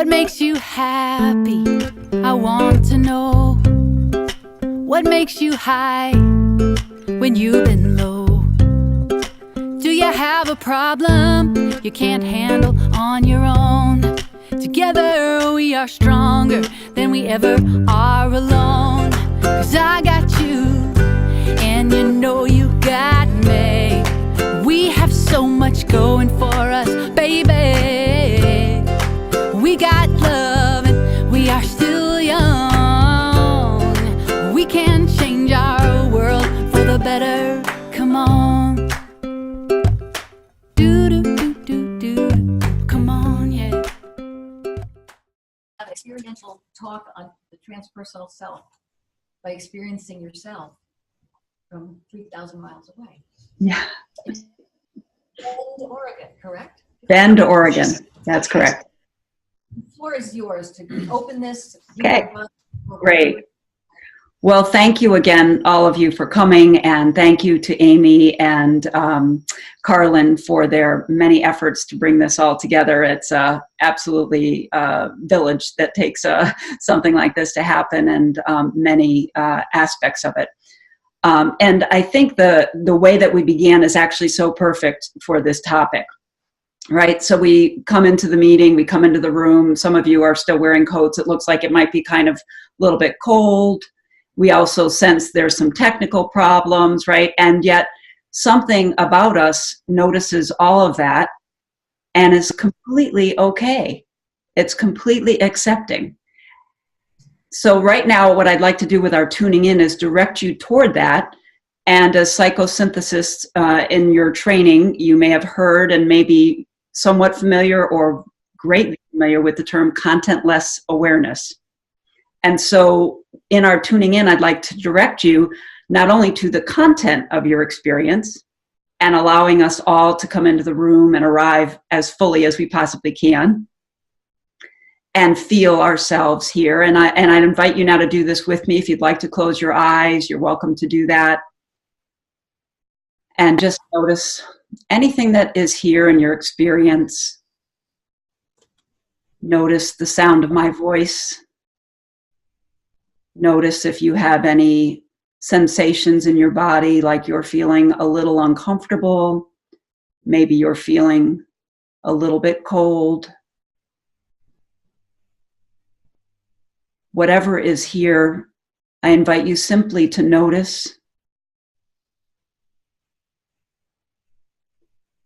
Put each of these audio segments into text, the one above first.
What makes you happy? I want to know. What makes you high when you've been low? Do you have a problem you can't handle on your own? Together we are stronger than we ever are alone. 'Cause I got you, and you know you got me. We have so much going for us, baby. We got love and we are still young. We can change our world for the better, come on. Do do do do do, come on, yeah. An experiential talk on the transpersonal self by experiencing yourself from 3,000 miles away. Yeah. Bend, Oregon, correct? Bend, Oregon. That's correct. The floor is yours to open this. Okay. Great. Well, thank you again, all of you, for coming, and thank you to Amy and Carlin for their many efforts to bring this all together. It's absolutely a village that takes something like this to happen, and many aspects of it. And I think the way that we began is actually so perfect for this topic, right? So we come into the meeting, we come into the room. Some of you are still wearing coats. It looks like it might be kind of a little bit cold. We also sense there's some technical problems, right? And yet something about us notices all of that and is completely okay. It's completely accepting. So right now, what I'd like to do with our tuning in is direct you toward that. And as psychosynthesists in your training, you may have heard and maybe somewhat familiar or greatly familiar with the term contentless awareness. And so in our tuning in, I'd like to direct you not only to the content of your experience and allowing us all to come into the room and arrive as fully as we possibly can and feel ourselves here. And I'd invite you now to do this with me. If you'd like to close your eyes, you're welcome to do that. And just notice anything that is here in your experience. Notice the sound of my voice. Notice if you have any sensations in your body, like you're feeling a little uncomfortable. Maybe you're feeling a little bit cold. Whatever is here, I invite you simply to notice.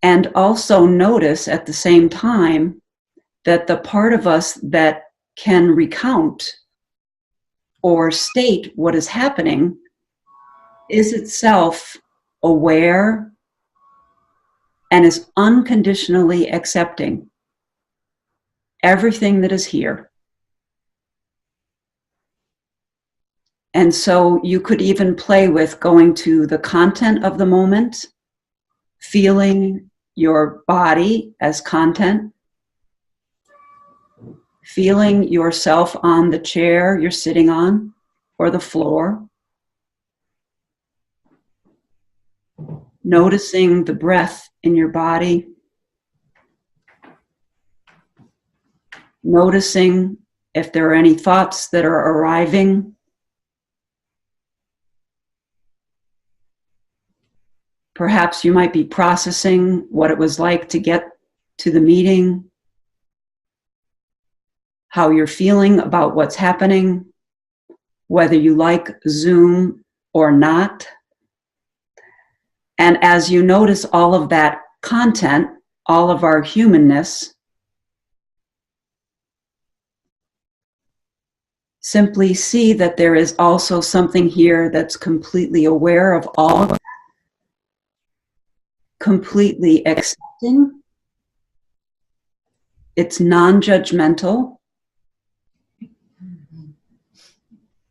And also notice at the same time that the part of us that can recount or state what is happening is itself aware and is unconditionally accepting everything that is here. And so you could even play with going to the content of the moment, feeling your body as content, feeling yourself on the chair you're sitting on or the floor, noticing the breath in your body, noticing if there are any thoughts that are arriving. Perhaps you might be processing what it was like to get to the meeting, how you're feeling about what's happening, whether you like Zoom or not. And as you notice all of that content, all of our humanness, simply see that there is also something here that's completely aware of all of that, completely accepting. It's non-judgmental,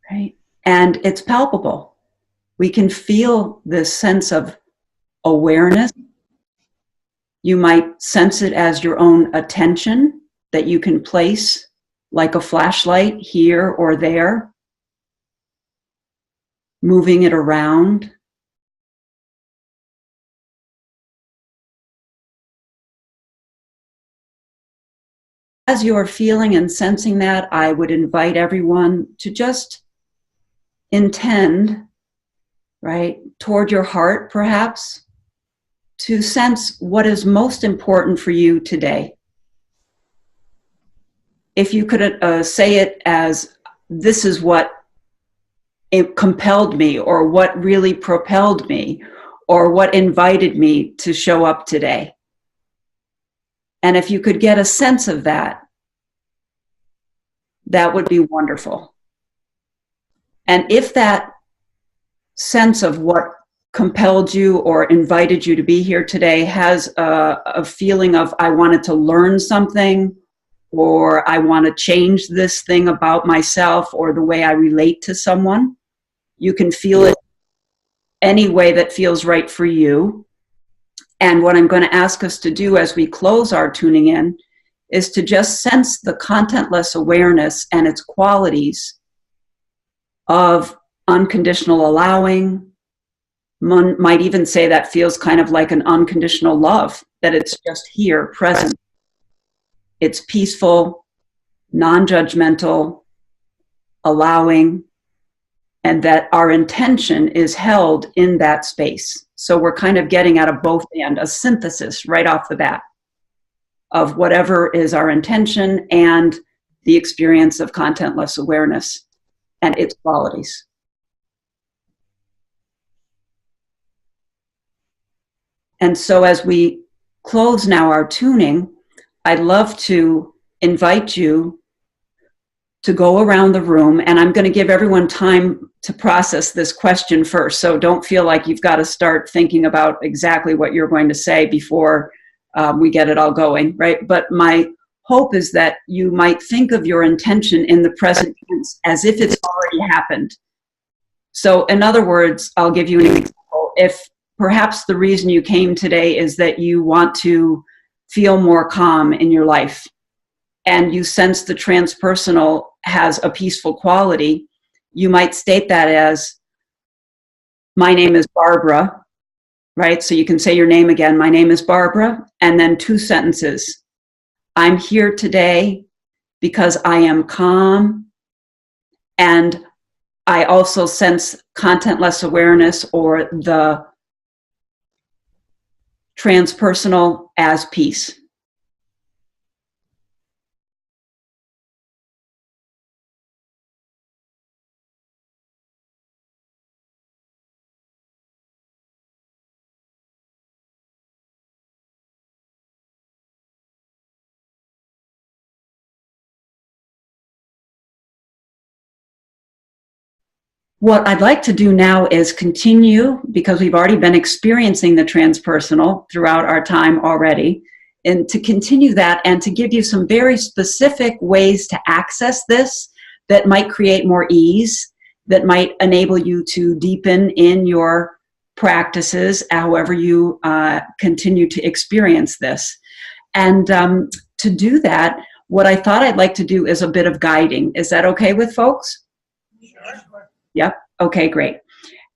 right? And it's palpable. We can feel this sense of awareness. You might sense it as your own attention that you can place like a flashlight here or there, moving it around. as you're feeling and sensing that, I would invite everyone to just intend, right, toward your heart, perhaps, to sense what is most important for you today. If you could say it as, this is what it compelled me, or what really propelled me, or what invited me to show up today. And if you could get a sense of that, that would be wonderful. And if that sense of what compelled you or invited you to be here today has a feeling of, I wanted to learn something, or I want to change this thing about myself or the way I relate to someone, you can feel it any way that feels right for you. And what I'm going to ask us to do as we close our tuning in is to just sense the contentless awareness and its qualities of unconditional allowing. One might even say that feels kind of like an unconditional love, that it's just here, present. It's peaceful, non-judgmental, allowing, and that our intention is held in that space. So we're kind of getting at a both and, a synthesis right off the bat of whatever is our intention and the experience of contentless awareness and its qualities. And so as we close now our tuning, I'd love to invite you to go around the room, and I'm going to give everyone time to process this question first. So don't feel like you've got to start thinking about exactly what you're going to say before we get it all going, right? But my hope is that you might think of your intention in the present tense as if it's already happened. So in other words, I'll give you an example. If perhaps the reason you came today is that you want to feel more calm in your life, and you sense the transpersonal has a peaceful quality, you might state that as, my name is Barbara, right? So you can say your name again, my name is Barbara, and then 2 sentences. I'm here today because I am calm, and I also sense contentless awareness, or the transpersonal, as peace. What I'd like to do now is continue, because we've already been experiencing the transpersonal throughout our time already, and to continue that and to give you some very specific ways to access this that might create more ease, that might enable you to deepen in your practices, however you continue to experience this. And to do that, what I thought I'd like to do is a bit of guiding. Is that okay with folks? Sure. Yep. Okay, great.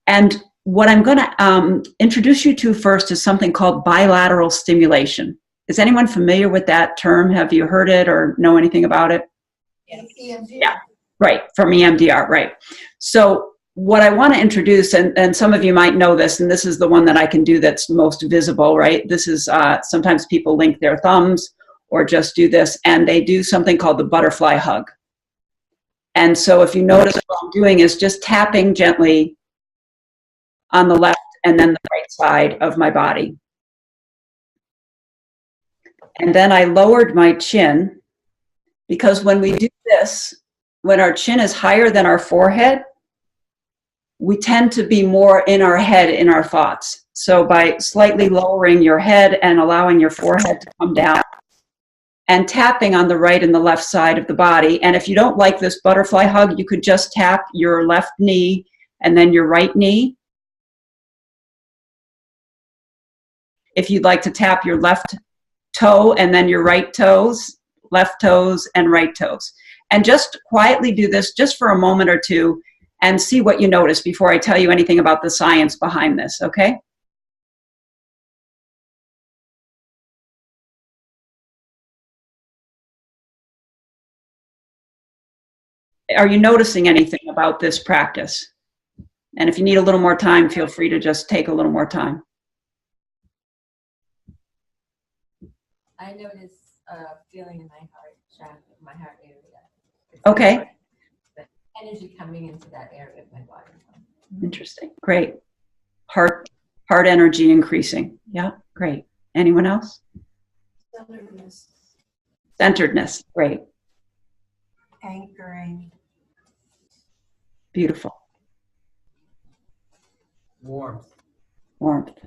And what I'm going to introduce you to first is something called bilateral stimulation. Is anyone familiar with that term? Have you heard it or know anything about it? EMDR. Yeah, right, from EMDR, right. So what I want to introduce, and some of you might know this, and this is the one that I can do that's most visible, right? This is, sometimes people link their thumbs or just do this, and they do something called the butterfly hug. And so if you notice, what I'm doing is just tapping gently on the left and then the right side of my body. And then I lowered my chin, because when we do this, when our chin is higher than our forehead, we tend to be more in our head, in our thoughts. So by slightly lowering your head and allowing your forehead to come down, and tapping on the right and the left side of the body. And if you don't like this butterfly hug, you could just tap your left knee and then your right knee. If you'd like to tap your left toe and then your right toes, left toes and right toes. And just quietly do this just for a moment or two and see what you notice before I tell you anything about the science behind this, okay? are you noticing anything about this practice? And if you need a little more time, feel free to just take a little more time. I notice a feeling in my heart chakra, my heart area. It's Okay. like the energy coming into that area of my body. Interesting. Great. Heart energy increasing. Yeah, great. Anyone else? Centeredness. Centeredness. Great. Anchoring. Beautiful. Warmth. Warmth.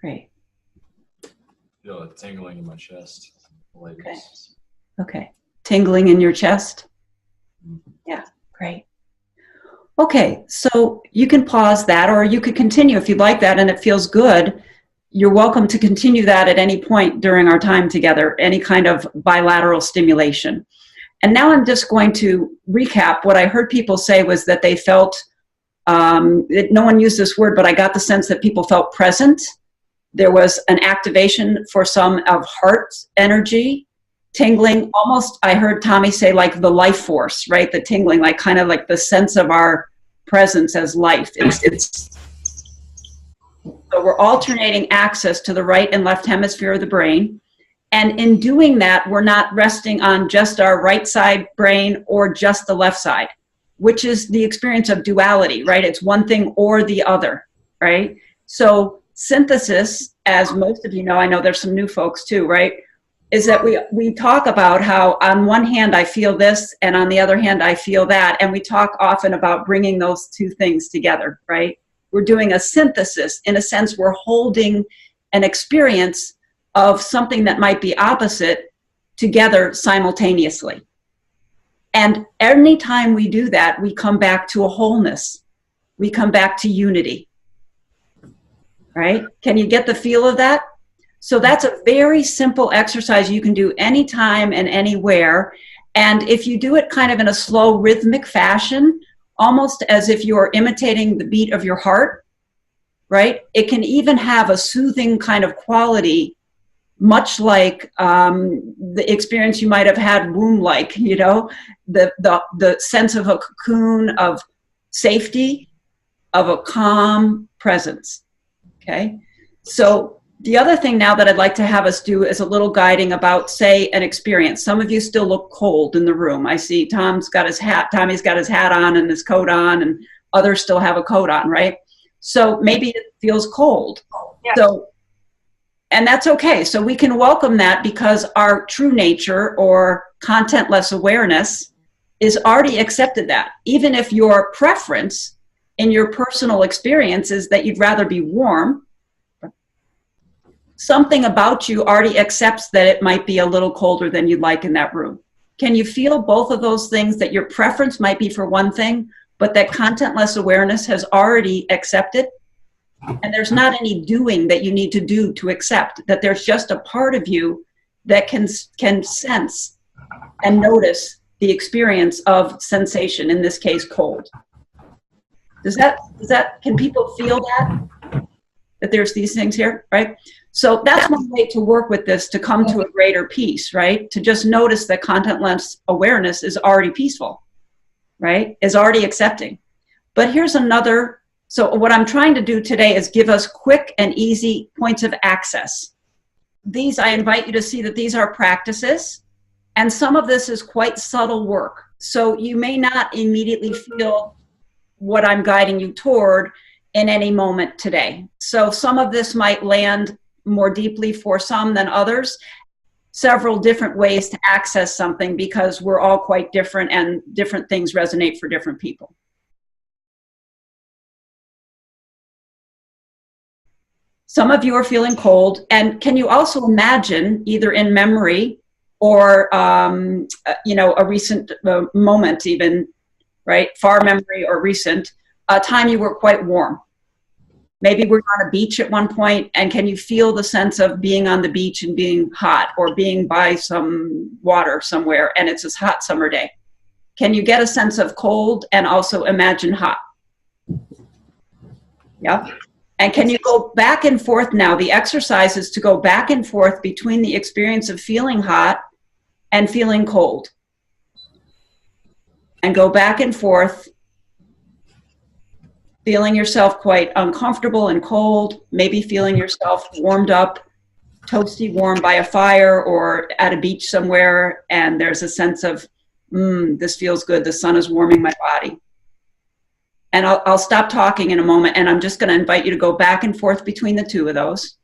Great. Feel a tingling in my chest. Lightness. Okay. Tingling in your chest? Yeah, great. Okay, so you can pause that, or you could continue if you'd like that and it feels good. You're welcome to continue that at any point during our time together, any kind of bilateral stimulation. And now I'm just going to recap. What I heard people say was that they felt, no one used this word, but I got the sense that people felt present. There was an activation for some of heart energy, tingling, almost, I heard Tommy say, like the life force, right? The tingling, like kind of like the sense of our presence as life. So we're alternating access to the right and left hemisphere of the brain. And in doing that, we're not resting on just our right side brain or just the left side, which is the experience of duality, right? It's one thing or the other, right? So synthesis, as most of you know, I know there's some new folks too, right? Is that we talk about how on one hand I feel this and on the other hand I feel that. And we talk often about bringing those two things together, right? We're doing a synthesis. In a sense, we're holding an experience of something that might be opposite together simultaneously. And anytime we do that, we come back to a wholeness. We come back to unity, right? Can you get the feel of that? So that's a very simple exercise you can do anytime and anywhere. And if you do it kind of in a slow rhythmic fashion, almost as if you're imitating the beat of your heart, right? It can even have a soothing kind of quality, much like the experience you might have had womb-like, you know, the sense of a cocoon of safety, of a calm presence, okay? So the other thing now that I'd like to have us do is a little guiding about, say, an experience. Some of you still look cold in the room. I see Tommy's got his hat on and his coat on, and others still have a coat on, right? So maybe it feels cold. Yeah. So, and that's okay. So we can welcome that because our true nature or contentless awareness is already accepted that. Even if your preference in your personal experience is that you'd rather be warm, something about you already accepts that it might be a little colder than you'd like in that room. Can you feel both of those things, that your preference might be for one thing, but that contentless awareness has already accepted? And there's not any doing that you need to do to accept, that there's just a part of you that can sense and notice the experience of sensation, in this case, cold. Can people feel that there's these things here, right? So that's one way to work with this, to come to a greater peace, right? To just notice that contentless awareness is already peaceful, right? Is already accepting. But here's another, so what I'm trying to do today is give us quick and easy points of access. These, I invite you to see that these are practices, and some of this is quite subtle work. So you may not immediately feel what I'm guiding you toward in any moment today. So some of this might land more deeply for some than others. Several different ways to access something, because we're all quite different and different things resonate for different people. Some of you are feeling cold, and can you also imagine, either in memory or you know, a recent moment, even, right, far memory or recent, a time you were quite warm? Maybe we're on a beach at one point, and can you feel the sense of being on the beach and being hot, or being by some water somewhere and it's a hot summer day? Can you get a sense of cold and also imagine hot? Yeah. And can you go back and forth now? The exercise is to go back and forth between the experience of feeling hot and feeling cold. and go back and forth, feeling yourself quite uncomfortable and cold, maybe feeling yourself warmed up, toasty warm by a fire or at a beach somewhere, and there's a sense of, this feels good, the sun is warming my body. And I'll stop talking in a moment, and I'm just going to invite you to go back and forth between the two of those.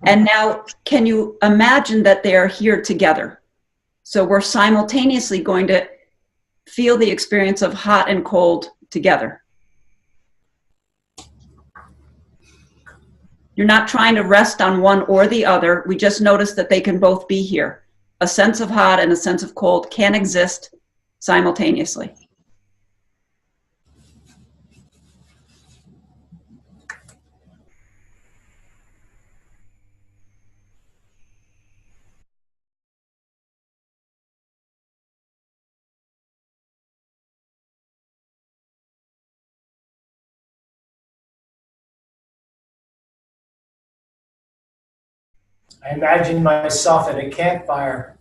And now, can you imagine that they are here together? So we're simultaneously going to feel the experience of hot and cold together. You're not trying to rest on one or the other. We just notice that they can both be here. A sense of hot and a sense of cold can exist simultaneously. I imagine myself at a campfire,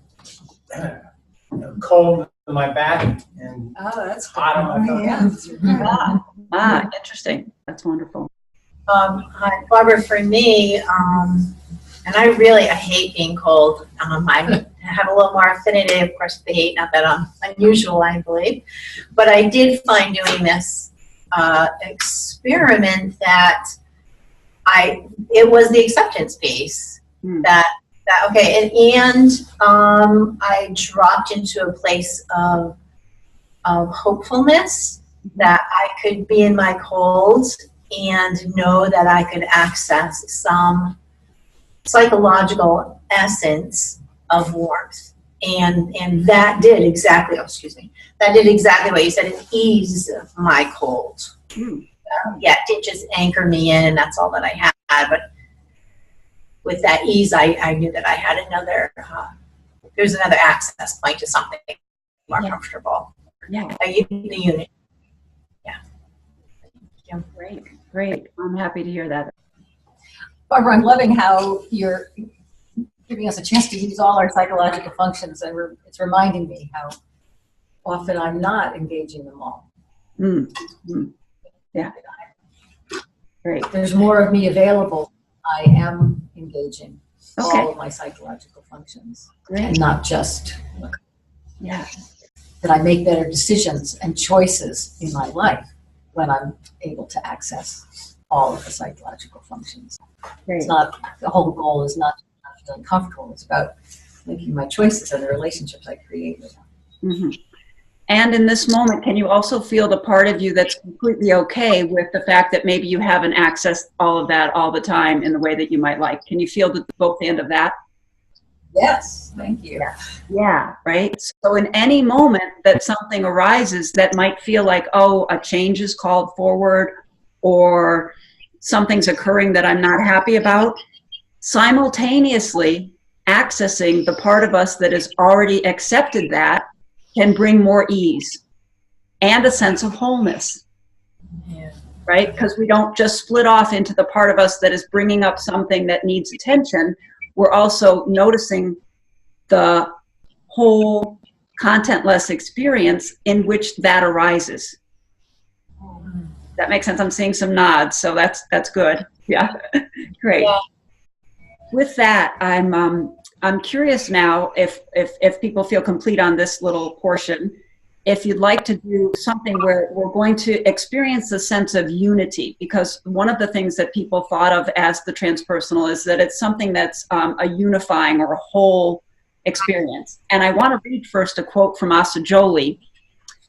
cold in my back and that's hot on my Ah, interesting. That's wonderful. Hi, Barbara, for me, and I hate being cold. I have a little more affinity, of course, with the heat, not that unusual, I believe. But I did find doing this experiment that it was the acceptance piece that okay, and I dropped into a place of hopefulness that I could be in my cold and know that I could access some psychological essence of warmth. And that did exactly, that did exactly what you said. It eased my cold. Yeah, it didn't just anchor me in and that's all that I had. But with that ease, I knew that I had there's another access point to something more comfortable. Yeah. The unit. Yeah. Great. I'm happy to hear that. Barbara, I'm loving how you're giving us a chance to use all our psychological functions, and it's reminding me how often I'm not engaging them all. Yeah. Great. There's more of me available. I am engaging all of my psychological functions, and not just that I make better decisions and choices in my life when I'm able to access all of the psychological functions. It's not, the whole goal is not feeling comfortable. It's about making my choices and the relationships I create with them. And in this moment, can you also feel the part of you that's completely okay with the fact that maybe you haven't accessed all of that all the time in the way that you might like? Can you feel both end of that? Yes, thank you. Yeah, right? So in any moment that something arises that might feel like, oh, a change is called forward or something's occurring that I'm not happy about, simultaneously accessing the part of us that has already accepted that can bring more ease and a sense of wholeness, right? Because we don't just split off into the part of us that is bringing up something that needs attention. We're also noticing the whole contentless experience in which that arises. That makes sense. I'm seeing some nods, so that's good. Yeah, great. Yeah. With that, I'm curious now if people feel complete on this little portion, if you'd like to do something where we're going to experience a sense of unity, because one of the things that people thought of as the transpersonal is that it's something that's a unifying or a whole experience. And I want to read first a quote from Asa Jolie,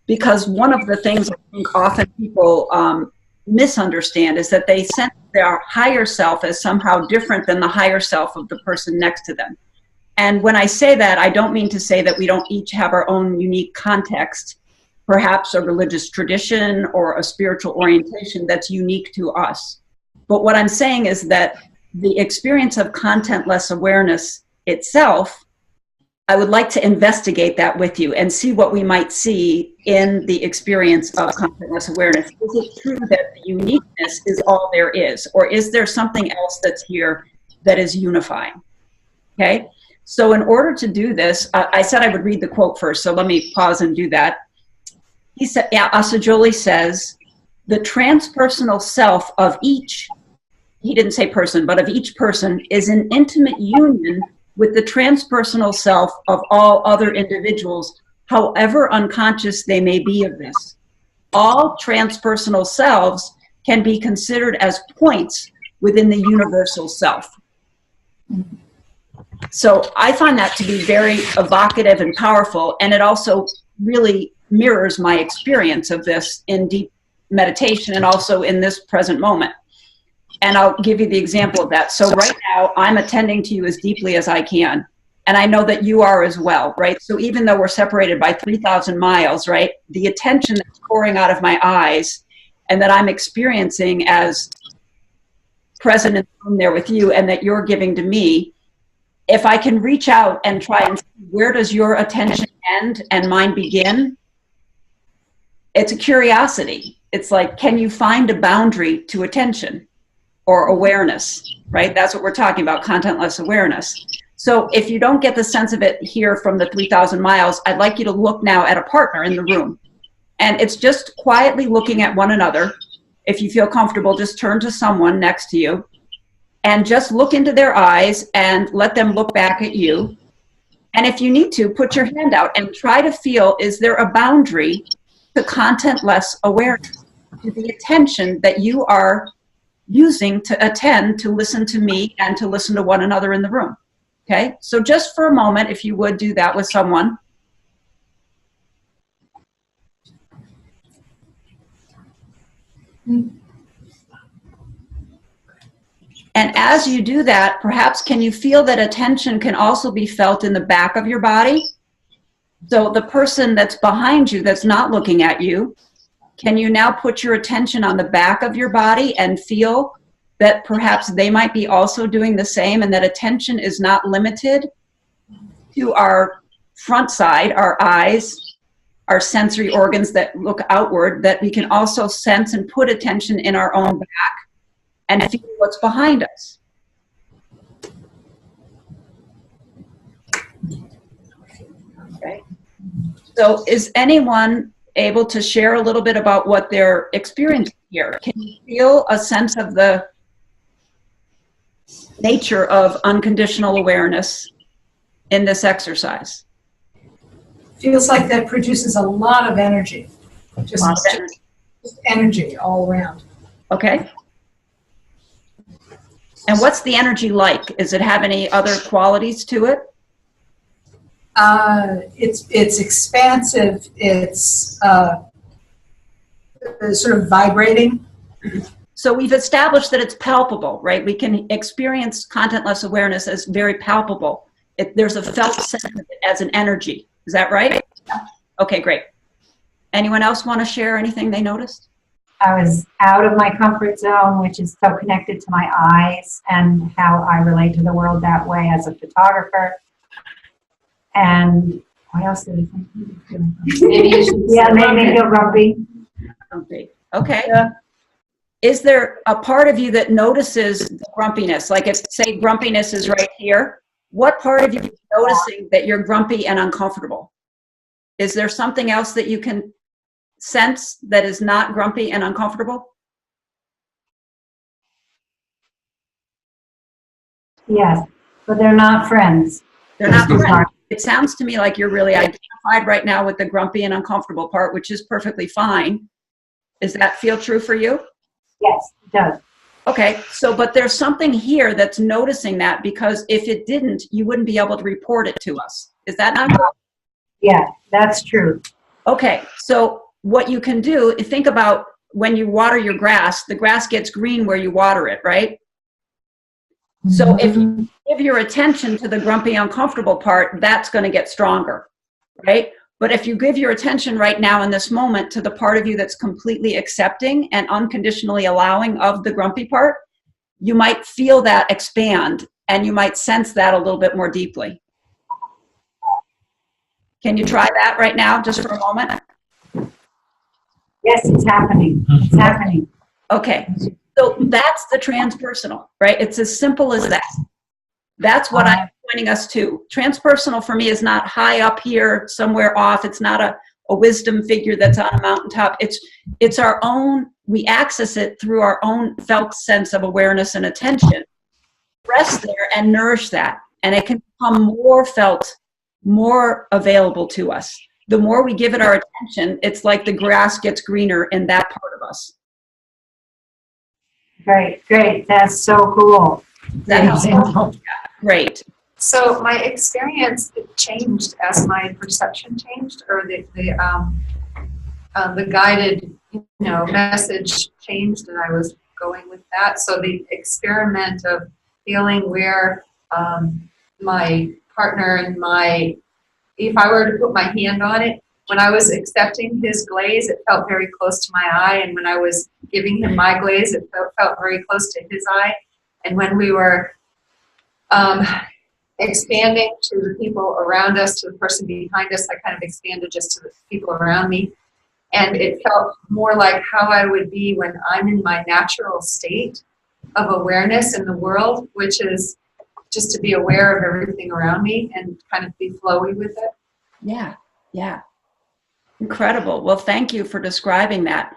because one of the things I think often people misunderstand is that they sense their higher self as somehow different than the higher self of the person next to them. And when I say that, I don't mean to say that we don't each have our own unique context, perhaps a religious tradition or a spiritual orientation that's unique to us. But what I'm saying is that the experience of contentless awareness itself, I would like to investigate that with you and see what we might see in the experience of contentless awareness. Is it true that the uniqueness is all there is, or is there something else that's here that is unifying? Okay, so in order to do this, I said I would read the quote first, so let me pause and do that. He said, Assagioli says, the transpersonal self of each, he didn't say person, but of each person, is in intimate union with the transpersonal self of all other individuals, however unconscious they may be of this. All transpersonal selves can be considered as points within the universal self. So I find that to be very evocative and powerful, and it also really mirrors my experience of this in deep meditation and also in this present moment. And I'll give you the example of that. So right now, I'm attending to you as deeply as I can, and I know that you are as well, right? So even though we're separated by 3,000 miles, right, the attention that's pouring out of my eyes and that I'm experiencing as present in the room there with you and that you're giving to me, if I can reach out and try and see where does your attention end and mine begin, it's a curiosity. It's like, can you find a boundary to attention or awareness, right? That's what we're talking about, contentless awareness. So if you don't get the sense of it here from the 3,000 miles, I'd like you to look now at a partner in the room. And it's just quietly looking at one another. If you feel comfortable, just turn to someone next to you and just look into their eyes and let them look back at you. And if you need to, put your hand out and try to feel, is there a boundary to contentless awareness, to the attention that you are using to attend, to listen to me and to listen to one another in the room? Okay, so just for a moment, if you would do that with someone. And as you do that, perhaps can you feel that attention can also be felt in the back of your body? So the person that's behind you that's not looking at you, can you now put your attention on the back of your body and feel that perhaps they might be also doing the same, and that attention is not limited to our front side, our eyes, our sensory organs that look outward, that we can also sense and put attention in our own back and feel what's behind us. Okay. So is anyone able to share a little bit about what they're experiencing here? Can you feel a sense of the nature of unconditional awareness in this exercise? Feels like that produces a lot of energy. Just energy all around. Okay. And what's the energy like? Does it have any other qualities to it? It's expansive. It's sort of vibrating. So we've established that it's palpable, right? We can experience contentless awareness as very palpable. There's a felt sense of it as an energy. Is that right? Okay, great. Anyone else want to share anything they noticed? I was out of my comfort zone, which is so connected to my eyes and how I relate to the world that way as a photographer. And what else did I think? Maybe feel grumpy. Okay. Yeah. Is there a part of you that notices the grumpiness? Like if, say, grumpiness is right here, what part of you is noticing that you're grumpy and uncomfortable? Is there something else that you can sense that is not grumpy and uncomfortable? Yes, but they're not friends. They're not friends. It sounds to me like you're really identified right now with the grumpy and uncomfortable part, which is perfectly fine. Does that feel true for you? Yes, it does. Okay, so but there's something here that's noticing that, because if it didn't, you wouldn't be able to report it to us. Is that not true? Yeah, that's true. Okay, so what you can do is think about when you water your grass, the grass gets green where you water it, right? So if you give your attention to the grumpy, uncomfortable part, that's going to get stronger, right? But if you give your attention right now in this moment to the part of you that's completely accepting and unconditionally allowing of the grumpy part, you might feel that expand and you might sense that a little bit more deeply. Can you try that right now, just for a moment? Yes, it's happening. It's happening. Okay, so that's the transpersonal, right? It's as simple as that. That's what I'm joining us too. Transpersonal for me is not high up here, somewhere off. It's not a wisdom figure that's on a mountaintop. It's our own, we access it through our own felt sense of awareness and attention. Rest there and nourish that. And it can become more felt, more available to us. The more we give it our attention, it's like the grass gets greener in that part of us. Great, great. That's so cool. That helps. Great. So my experience changed as my perception changed, or the guided, message changed, and I was going with that. So the experiment of feeling where my partner and if I were to put my hand on it, when I was accepting his glaze, it felt very close to my eye, and when I was giving him my glaze, it felt very close to his eye. And when we were expanding to the people around us, to the person behind us, I kind of expanded just to the people around me. And it felt more like how I would be when I'm in my natural state of awareness in the world, which is just to be aware of everything around me and kind of be flowy with it. Yeah, yeah. Incredible. Well, thank you for describing that.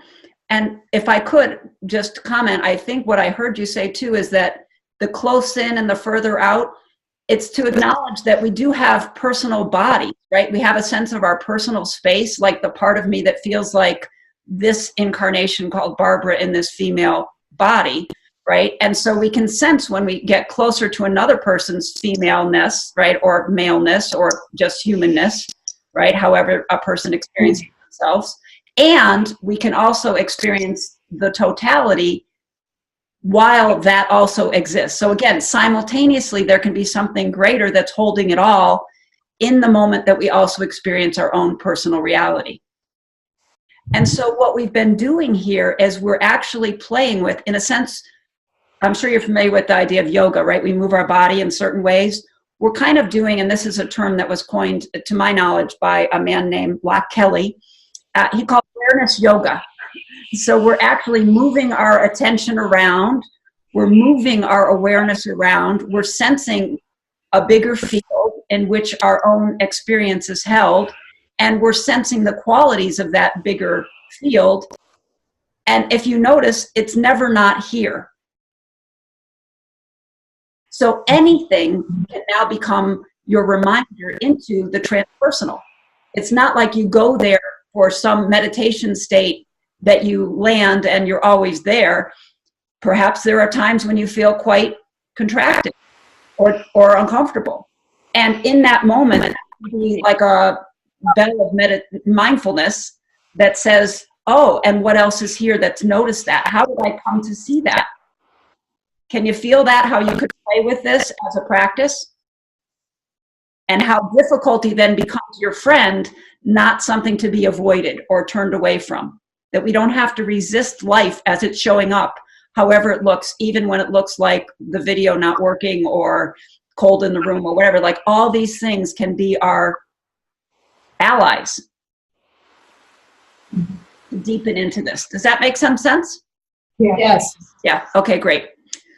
And if I could just comment, I think what I heard you say too is that the close in and the further out, it's to acknowledge that we do have personal bodies, right? We have a sense of our personal space, like the part of me that feels like this incarnation called Barbara in this female body, right? And so we can sense when we get closer to another person's femaleness, right? Or maleness, or just humanness, right? However a person experiences themselves. And we can also experience the totality while that also exists. So again, simultaneously, there can be something greater that's holding it all in the moment that we also experience our own personal reality. And so what we've been doing here is we're actually playing with, in a sense, I'm sure you're familiar with the idea of yoga, right? We move our body in certain ways. We're kind of doing, and this is a term that was coined, to my knowledge, by a man named Black Kelly. He called awareness yoga. So we're actually moving our attention around, we're moving our awareness around, we're sensing a bigger field in which our own experience is held, and we're sensing the qualities of that bigger field. And if you notice, it's never not here. So anything can now become your reminder into the transpersonal. It's not like you go there for some meditation state that you land and you're always there. Perhaps there are times when you feel quite contracted or uncomfortable. And in that moment, be like a bell of mindfulness that says, oh, and what else is here that's noticed that? How did I come to see that? Can you feel that, how you could play with this as a practice? And how difficulty then becomes your friend, not something to be avoided or turned away from. That we don't have to resist life as it's showing up, however it looks, even when it looks like the video not working or cold in the room or whatever. Like, all these things can be our allies to deepen into this. Does that make some sense? Yeah. Yes. Yeah, okay, great.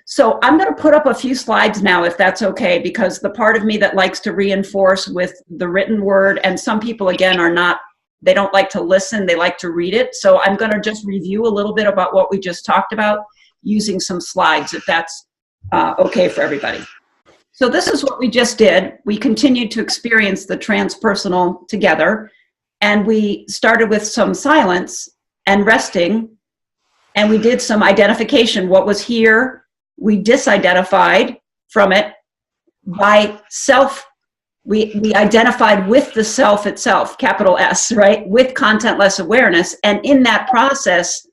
So I'm going to put up a few slides now, if that's okay, because the part of me that likes to reinforce with the written word, and some people, again, are not, they don't like to listen, they like to read it. So I'm going to just review a little bit about what we just talked about using some slides, if that's okay for everybody. So this is what we just did. We continued to experience the transpersonal together, and we started with some silence and resting, and we did some identification. What was here, we disidentified from it by self. We identified with the self itself, capital S, right? With contentless awareness. And in that process,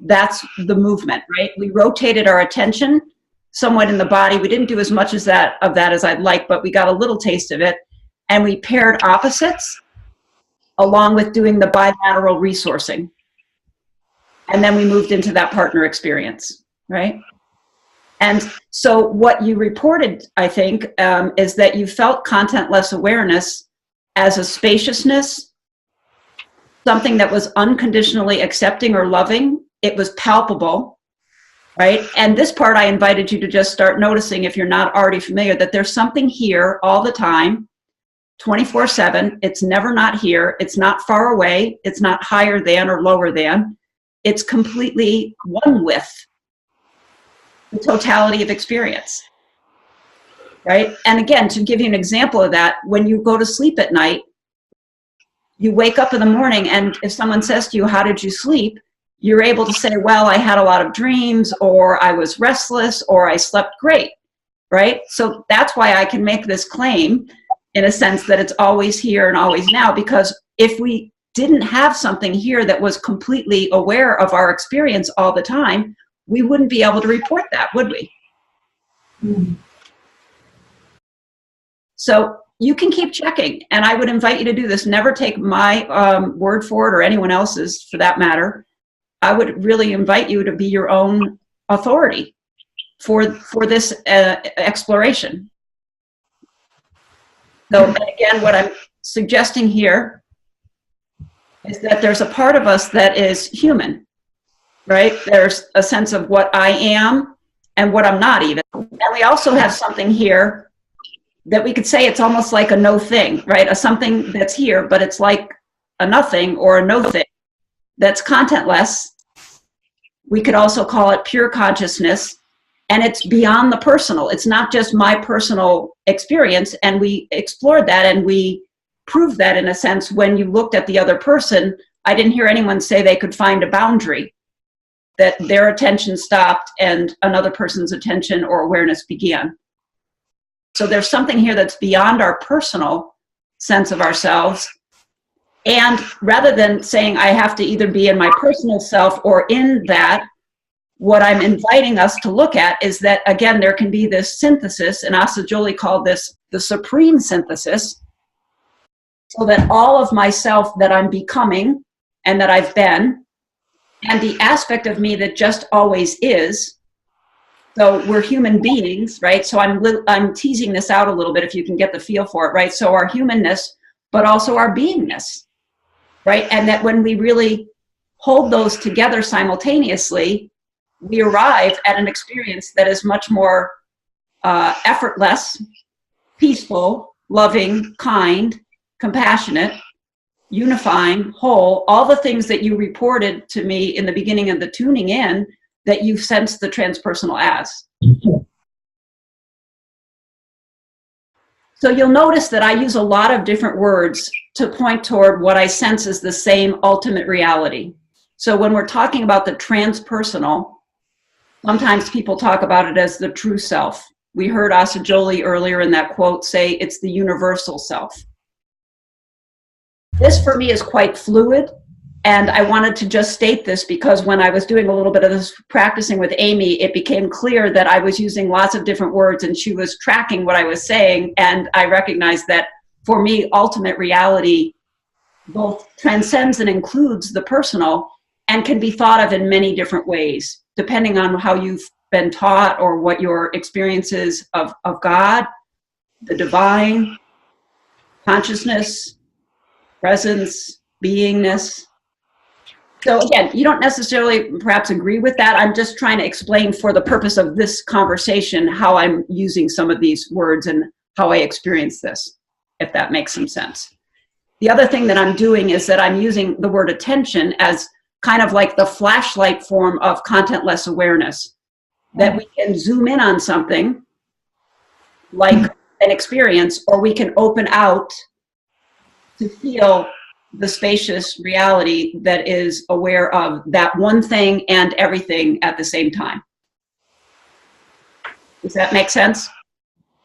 that's the movement, right? We rotated our attention somewhat in the body. We didn't do as much of that as I'd like, but we got a little taste of it. And we paired opposites along with doing the bilateral resourcing. And then we moved into that partner experience, right? And so what you reported, I think, is that you felt contentless awareness as a spaciousness, something that was unconditionally accepting or loving. It was palpable. right? And this part I invited you to just start noticing, if you're not already familiar, that there's something here all the time, 24/7. It's never not here. It's not far away. It's not higher than or lower than. It's completely one with the totality of experience, right? And again, to give you an example of that, when you go to sleep at night, you wake up in the morning, and if someone says to you, how did you sleep? You're able to say, well, I had a lot of dreams, or I was restless, or I slept great, right? So that's why I can make this claim in a sense that it's always here and always now, because if we didn't have something here that was completely aware of our experience all the time, we wouldn't be able to report that, would we? Mm. So you can keep checking, and I would invite you to do this. Never take my word for it, or anyone else's for that matter. I would really invite you to be your own authority for this exploration. So again, what I'm suggesting here is that there's a part of us that is human, right? There's a sense of what I am and what I'm not even. And we also have something here that we could say it's almost like a no thing, right? A something that's here, but it's like a nothing or a no thing that's contentless. We could also call it pure consciousness, and it's beyond the personal. It's not just my personal experience, and we explored that and we proved that in a sense when you looked at the other person. I didn't hear anyone say they could find a boundary, that their attention stopped and another person's attention or awareness began. So there's something here that's beyond our personal sense of ourselves. And rather than saying I have to either be in my personal self or in that, what I'm inviting us to look at is that, again, there can be this synthesis, and Asa Jolie called this the supreme synthesis, so that all of myself that I'm becoming and that I've been, and the aspect of me that just always is. So we're human beings, right? So I'm teasing this out a little bit if you can get the feel for it, right? So our humanness, but also our beingness, right? And that when we really hold those together simultaneously, we arrive at an experience that is much more effortless, peaceful, loving, kind, compassionate, unifying, whole, all the things that you reported to me in the beginning of the tuning in that you sense the transpersonal as. So you'll notice that I use a lot of different words to point toward what I sense is the same ultimate reality. So when we're talking about the transpersonal, sometimes people talk about it as the true self. We heard Asa Jolie earlier in that quote say it's the universal self. This for me is quite fluid, and I wanted to just state this because when I was doing a little bit of this practicing with Amy, it became clear that I was using lots of different words and she was tracking what I was saying, and I recognized that for me, ultimate reality both transcends and includes the personal and can be thought of in many different ways, depending on how you've been taught or what your experience is of God, the divine, consciousness, presence, beingness. So again, you don't necessarily perhaps agree with that. I'm just trying to explain for the purpose of this conversation how I'm using some of these words and how I experience this, if that makes some sense. The other thing that I'm doing is that I'm using the word attention as kind of like the flashlight form of contentless awareness, that we can zoom in on something like an experience, or we can open out to feel the spacious reality that is aware of that one thing and everything at the same time. Does that make sense?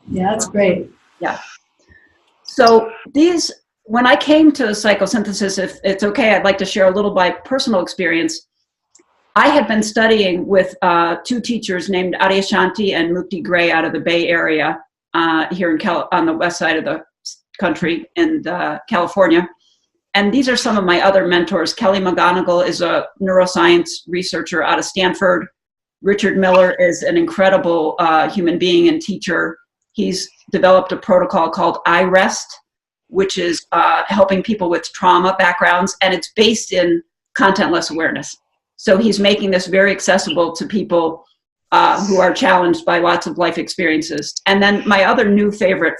Yeah, that's great. Yeah. So these, when I came to psychosynthesis, if it's okay, I'd like to share a little by personal experience. I had been studying with two teachers named Adyashanti and Mukti Gray out of the Bay Area here in on the west side of the country in California. And these are some of my other mentors. Kelly McGonigal is a neuroscience researcher out of Stanford. Richard Miller is an incredible human being and teacher. He's developed a protocol called iRest, which is helping people with trauma backgrounds, and it's based in contentless awareness. So he's making this very accessible to people who are challenged by lots of life experiences. And then my other new favorite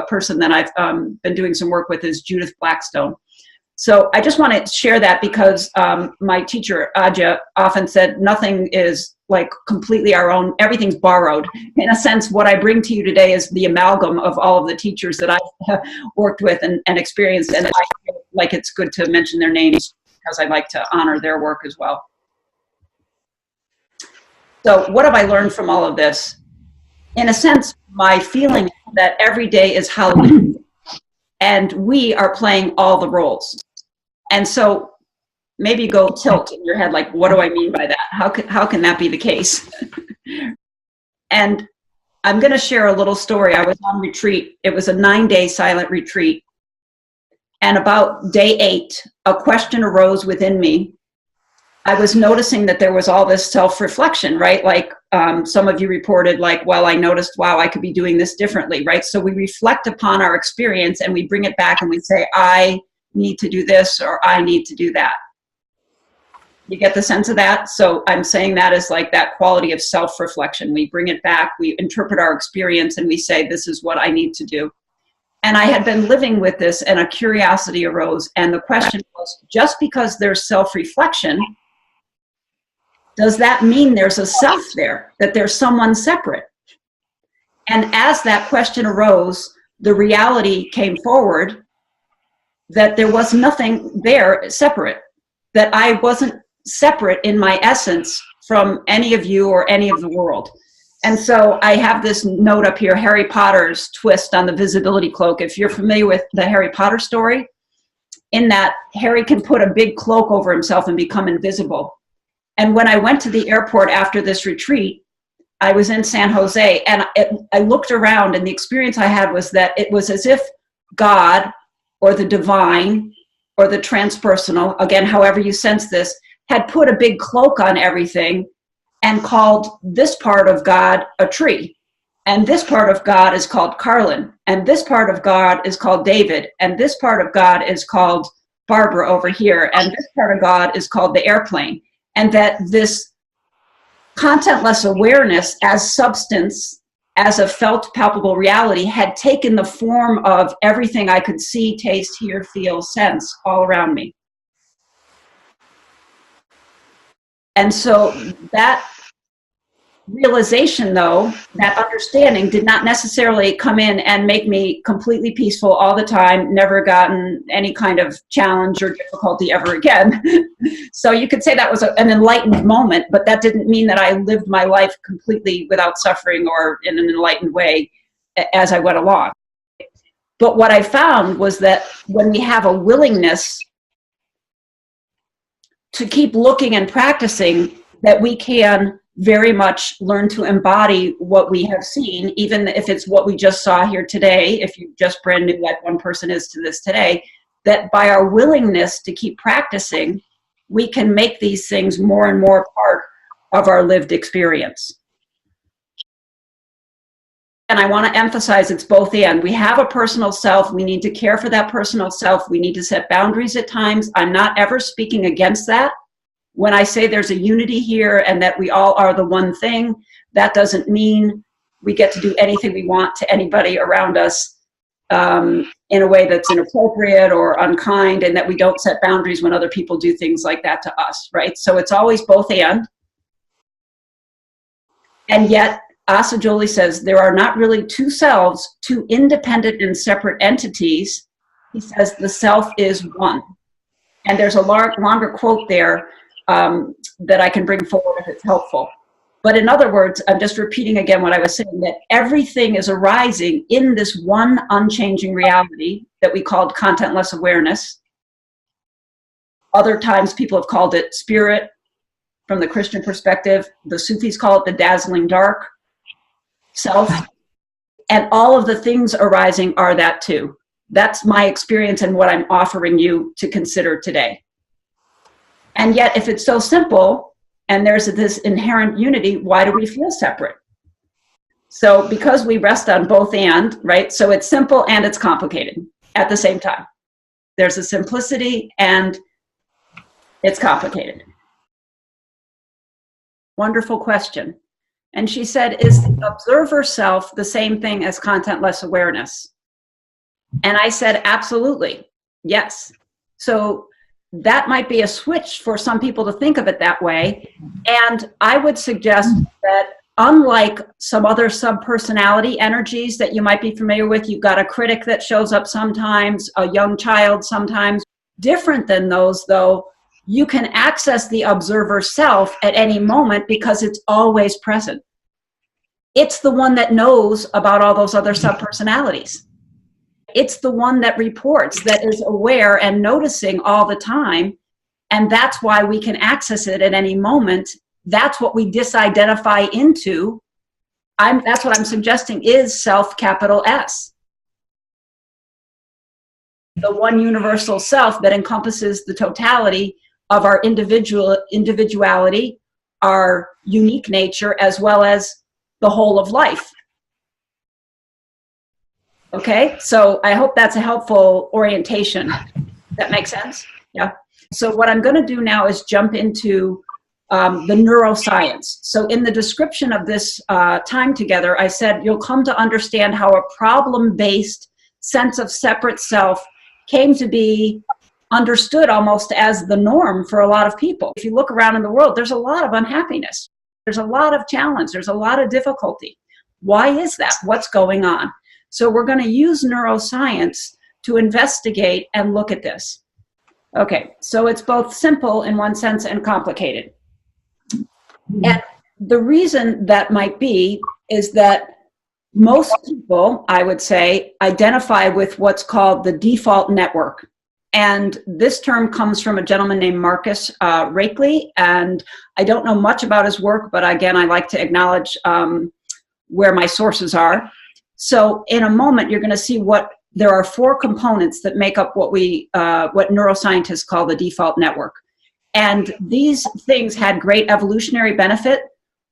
person that I've been doing some work with is Judith Blackstone. So I just want to share that because my teacher, Aja, often said nothing is like completely our own, everything's borrowed. In a sense, what I bring to you today is the amalgam of all of the teachers that I've worked with and experienced, and I feel like it's good to mention their names because I like to honor their work as well. So what have I learned from all of this? In a sense, my feeling is that every day is Halloween, and we are playing all the roles. And so maybe go tilt in your head, like, what do I mean by that? How can that be the case? And I'm going to share a little story. I was on retreat. It was a 9-day silent retreat. And about day 8, a question arose within me. I was noticing that there was all this self-reflection, right? Like some of you reported, like, well, I noticed, wow, I could be doing this differently, right? So we reflect upon our experience and we bring it back and we say, I need to do this or I need to do that. You get the sense of that? So I'm saying that is like that quality of self-reflection. We bring it back, we interpret our experience and we say, this is what I need to do. And I had been living with this and a curiosity arose. And the question was, just because there's self-reflection, does that mean there's a self there, that there's someone separate? And as that question arose, the reality came forward that there was nothing there separate, that I wasn't separate in my essence from any of you or any of the world. And so I have this note up here, Harry Potter's twist on the visibility cloak. If you're familiar with the Harry Potter story, in that Harry can put a big cloak over himself and become invisible. And when I went to the airport after this retreat, I was in San Jose, and I looked around, and the experience I had was that it was as if God or the divine or the transpersonal, again, however you sense this, had put a big cloak on everything and called this part of God a tree. And this part of God is called Carlin. And this part of God is called David. And this part of God is called Barbara over here. And this part of God is called the airplane. And that this contentless awareness as substance, as a felt palpable reality, had taken the form of everything I could see, taste, hear, feel, sense all around me. And so that realization, though, that understanding did not necessarily come in and make me completely peaceful all the time, never gotten any kind of challenge or difficulty ever again. So you could say that was an enlightened moment, but that didn't mean that I lived my life completely without suffering or in an enlightened way as I went along. But what I found was that when we have a willingness to keep looking and practicing, that we can very much learn to embody what we have seen, even if it's what we just saw here today, if you just brand new like one person is to this today, that by our willingness to keep practicing, we can make these things more and more part of our lived experience. And I want to emphasize it's both and. We have a personal self. We need to care for that personal self. We need to set boundaries at times. I'm not ever speaking against that. When I say there's a unity here and that we all are the one thing, that doesn't mean we get to do anything we want to anybody around us in a way that's inappropriate or unkind, and that we don't set boundaries when other people do things like that to us, right? So it's always both and. And yet, Asa Jolie says there are not really two selves, two independent and separate entities. He says the self is one. And there's a longer quote there that I can bring forward if it's helpful. But in other words, I'm just repeating again what I was saying, that everything is arising in this one unchanging reality that we called contentless awareness. Other times people have called it spirit from the Christian perspective. The Sufis call it the dazzling dark. Self, and all of the things arising are that too. That's my experience and what I'm offering you to consider today. And yet, if it's so simple and there's this inherent unity, why do we feel separate? So because we rest on both and, right? So it's simple and it's complicated at the same time. There's a simplicity and it's complicated. Wonderful question. And she said, is the observer self the same thing as contentless awareness? And I said, absolutely, yes. So that might be a switch for some people to think of it that way. And I would suggest that unlike some other subpersonality energies that you might be familiar with, you've got a critic that shows up sometimes, a young child sometimes. Different than those, though, you can access the observer self at any moment because it's always present. It's the one that knows about all those other subpersonalities. It's the one that reports, that is aware and noticing all the time. And that's why we can access it at any moment. That's what we disidentify into. That's what I'm suggesting is self, capital S. The one universal self that encompasses the totality of our individuality, our unique nature, as well as the whole of life. Okay, so I hope that's a helpful orientation. That makes sense? Yeah. So what I'm going to do now is jump into the neuroscience. So in the description of this time together, I said you'll come to understand how a problem-based sense of separate self came to be understood almost as the norm for a lot of people. If you look around in the world, there's a lot of unhappiness. There's a lot of challenge. There's a lot of difficulty. Why is that? What's going on? So we're going to use neuroscience to investigate and look at this. Okay, so it's both simple in one sense and complicated. And the reason that might be is that most people, I would say, identify with what's called the default network. And this term comes from a gentleman named Marcus Raichle, and I don't know much about his work, but again, I like to acknowledge where my sources are. So in a moment, you're going to see there are 4 components that make up what neuroscientists call the default network. And these things had great evolutionary benefit,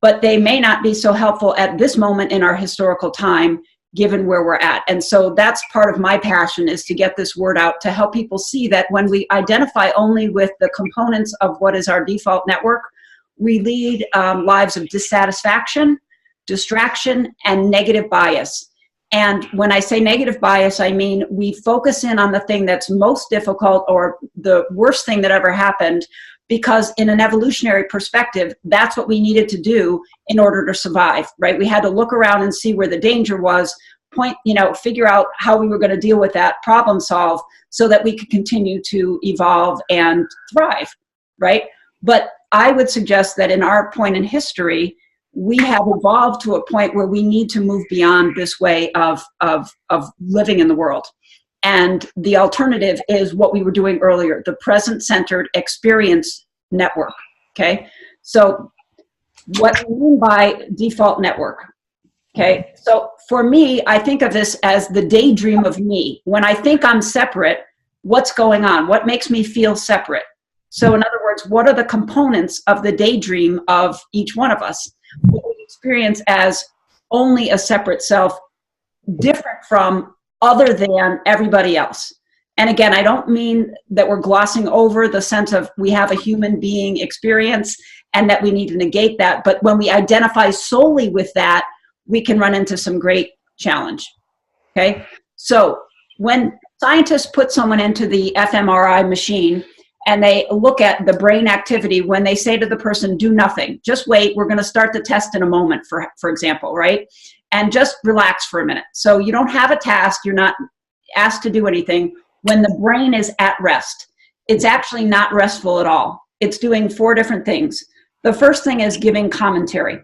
but they may not be so helpful at this moment in our historical time, given where we're at. And so that's part of my passion, is to get this word out to help people see that when we identify only with the components of what is our default network, we lead lives of dissatisfaction, distraction, and negative bias. And when I say negative bias, I mean we focus in on the thing that's most difficult or the worst thing that ever happened, because in an evolutionary perspective, that's what we needed to do in order to survive, right? We had to look around and see where the danger was, figure out how we were going to deal with that, problem solve, so that we could continue to evolve and thrive, right? But I would suggest that in our point in history, we have evolved to a point where we need to move beyond this way of living in the world. And the alternative is what we were doing earlier, the present-centered experience network, okay? So what we mean by default network, okay? So for me, I think of this as the daydream of me. When I think I'm separate, what's going on? What makes me feel separate? So in other words, what are the components of the daydream of each one of us? What we experience as only a separate self, different from, other than everybody else. And again, I don't mean that we're glossing over the sense of we have a human being experience and that we need to negate that. But when we identify solely with that, we can run into some great challenge. Okay? So when scientists put someone into the fMRI machine and they look at the brain activity, when they say to the person, do nothing, just wait, we're going to start the test in a moment, for example, right? And just relax for a minute. So you don't have a task, you're not asked to do anything. When the brain is at rest, it's actually not restful at all. It's doing 4 different things. The first thing is giving commentary.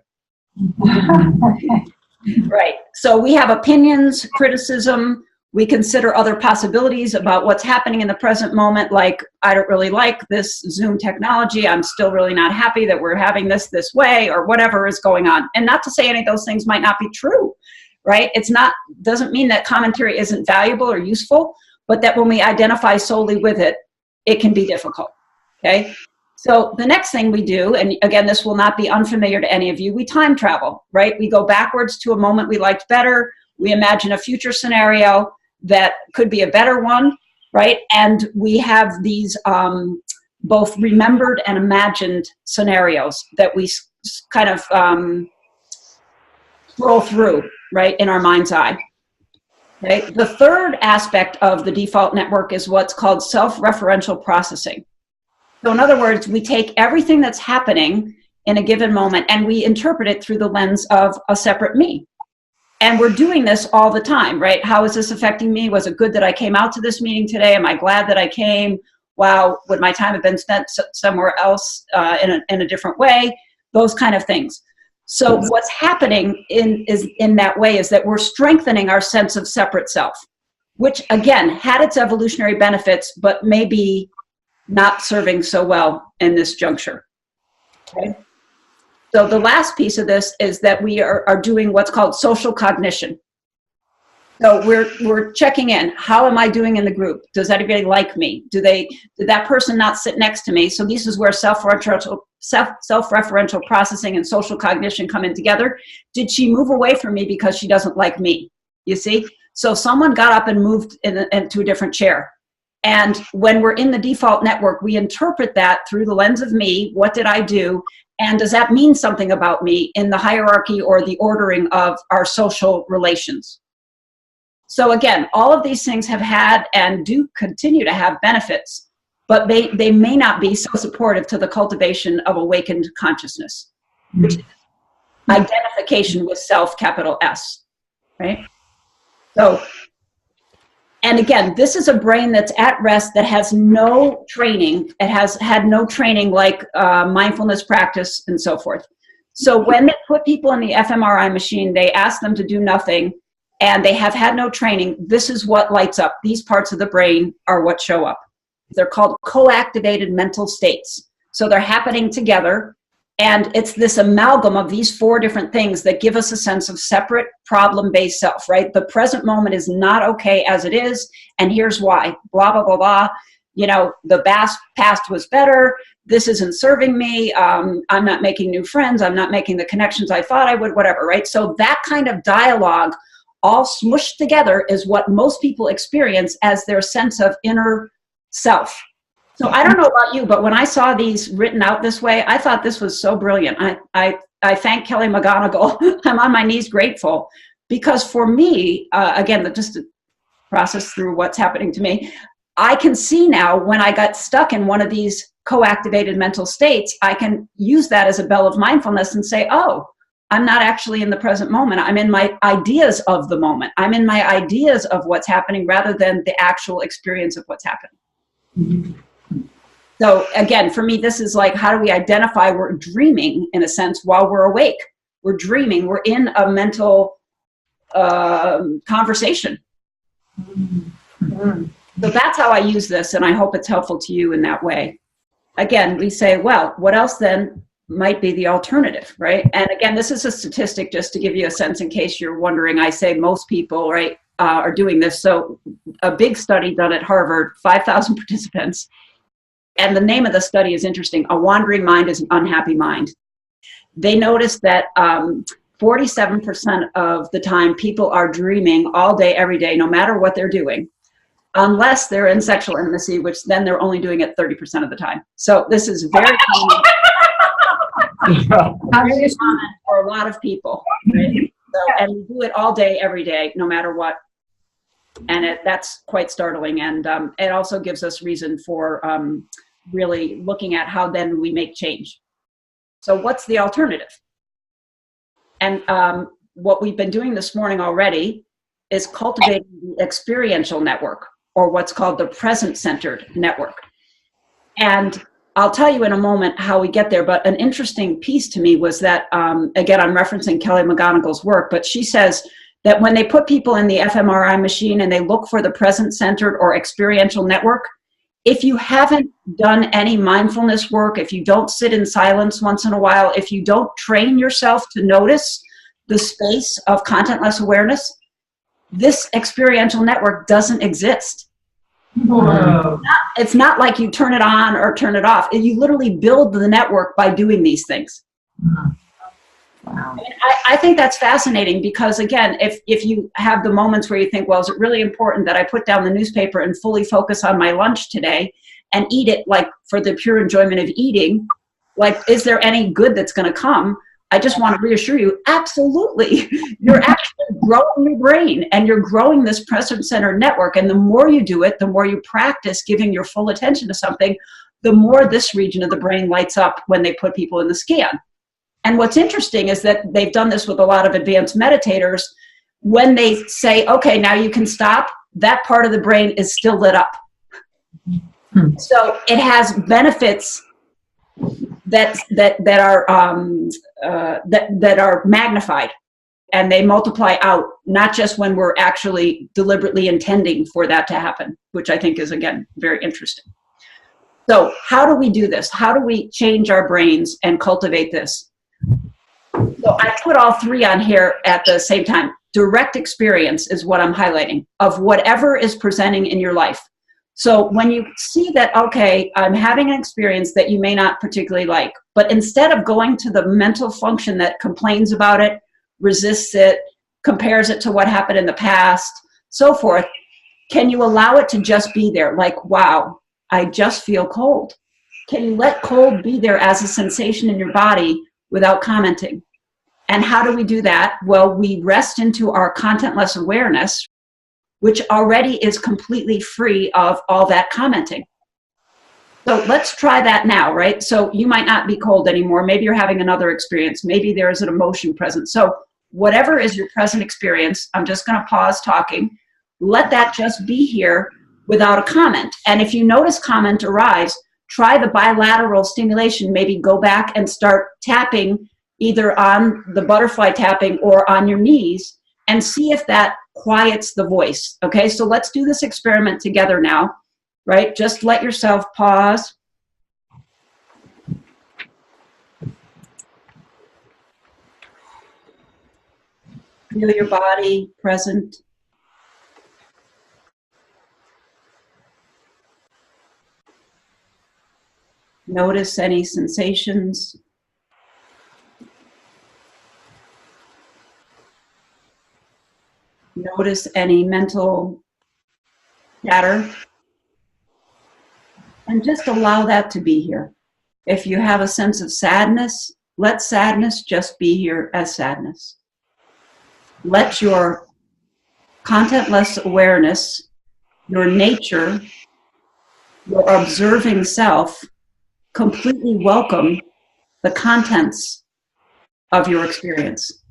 Right. So we have opinions, criticism, we consider other possibilities about what's happening in the present moment, like, I don't really like this Zoom technology. I'm still really not happy that we're having this way, or whatever is going on. And not to say any of those things might not be true, right? Doesn't mean that commentary isn't valuable or useful, but that when we identify solely with it, it can be difficult, okay? So the next thing we do, and again, this will not be unfamiliar to any of you, we time travel, right? We go backwards to a moment we liked better. We imagine a future scenario that could be a better one, right? And we have these both remembered and imagined scenarios that we kind of scroll through, right, in our mind's eye. Okay. The third aspect of the default network is what's called self-referential processing. So in other words, we take everything that's happening in a given moment and we interpret it through the lens of a separate me. And we're doing this all the time, right? How is this affecting me? Was it good that I came out to this meeting today? Am I glad that I came? Wow, would my time have been spent somewhere else in a different way? Those kind of things. So what's happening in that way is that we're strengthening our sense of separate self, which again had its evolutionary benefits, but maybe not serving so well in this juncture. Okay. So the last piece of this is that we are doing what's called social cognition. So we're checking in. How am I doing in the group? Does anybody like me? Did that person not sit next to me? So this is where self-referential processing and social cognition come in together. Did she move away from me because she doesn't like me? You see? So someone got up and moved into a different chair. And when we're in the default network, we interpret that through the lens of me. What did I do? And does that mean something about me in the hierarchy or the ordering of our social relations? So again, all of these things have had and do continue to have benefits, but they may not be so supportive to the cultivation of awakened consciousness, which is identification with self, capital S, right? So, and again, this is a brain that's at rest, that has no training. It has had no training like mindfulness practice and so forth. So when they put people in the fMRI machine, they ask them to do nothing, and they have had no training. This is what lights up. These parts of the brain are what show up. They're called co-activated mental states. So they're happening together, and it's this amalgam of these four different things that give us a sense of separate problem-based self, right? The present moment is not okay as it is, and here's why. Blah, blah, blah, blah. You know, the past was better. This isn't serving me. I'm not making new friends. I'm not making the connections I thought I would, whatever, right? So that kind of dialogue all smushed together is what most people experience as their sense of inner self. So I don't know about you, but when I saw these written out this way, I thought this was so brilliant. I thank Kelly McGonigal. I'm on my knees grateful, because for me, again, just to process through what's happening to me, I can see now when I got stuck in one of these co-activated mental states, I can use that as a bell of mindfulness and say, oh, I'm not actually in the present moment. I'm in my ideas of the moment. I'm in my ideas of what's happening rather than the actual experience of what's happening. Mm-hmm. So again, for me, this is like, how do we identify we're dreaming in a sense while we're awake? We're dreaming. We're in a mental conversation. Mm-hmm. So that's how I use this, and I hope it's helpful to you in that way. Again, we say, well, what else then might be the alternative, right? And again, this is a statistic just to give you a sense in case you're wondering. I say most people, right, are doing this. So a big study done at Harvard, 5,000 participants. And the name of the study is interesting. A wandering mind is an unhappy mind. They noticed that 47% of the time people are dreaming all day, every day, no matter what they're doing, unless they're in sexual intimacy, which then they're only doing it 30% of the time. So this is very common. For a lot of people, right? So, and we do it all day, every day, no matter what. And that's quite startling. And it also gives us reason for really looking at how then we make change. So what's the alternative? And what we've been doing this morning already is cultivating the experiential network, or what's called the present-centered network. And I'll tell you in a moment how we get there, but an interesting piece to me was that, again, I'm referencing Kelly McGonigal's work, but she says that when they put people in the fMRI machine and they look for the present-centered or experiential network, if you haven't done any mindfulness work, if you don't sit in silence once in a while, if you don't train yourself to notice the space of contentless awareness, this experiential network doesn't exist. Wow. It's not like you turn it on or turn it off. You literally build the network by doing these things. Wow. And I think that's fascinating because, again, if you have the moments where you think, well, is it really important that I put down the newspaper and fully focus on my lunch today and eat it like for the pure enjoyment of eating? Like, is there any good that's going to come? I just want to reassure you, absolutely. You're actually growing your brain and you're growing this present center network. And the more you do it, the more you practice giving your full attention to something, the more this region of the brain lights up when they put people in the scan. And what's interesting is that they've done this with a lot of advanced meditators. When they say, okay, now you can stop, that part of the brain is still lit up. So it has benefits that are magnified, and they multiply out, not just when we're actually deliberately intending for that to happen, which I think is, again, very interesting. So how do we do this? How do we change our brains and cultivate this? So I put all three on here at the same time. Direct experience is what I'm highlighting of whatever is presenting in your life. So when you see that, okay, I'm having an experience that you may not particularly like, but instead of going to the mental function that complains about it, resists it, compares it to what happened in the past, so forth, can you allow it to just be there? Like, wow, I just feel cold. Can you let cold be there as a sensation in your body without commenting? And how do we do that? Well, we rest into our contentless awareness, which already is completely free of all that commenting. So let's try that now, right? So you might not be cold anymore. Maybe you're having another experience. Maybe there's an emotion present. So whatever is your present experience, I'm just going to pause talking. Let that just be here without a comment. And if you notice comment arise, try the bilateral stimulation. Maybe go back and start tapping either on the butterfly tapping or on your knees and see if that quiets the voice. Okay, so let's do this experiment together now, right? Just let yourself pause. Feel your body present. Notice any sensations. Notice any mental chatter. And just allow that to be here. If you have a sense of sadness, let sadness just be here as sadness. Let your contentless awareness, your nature, your observing self, completely welcome the contents of your experience.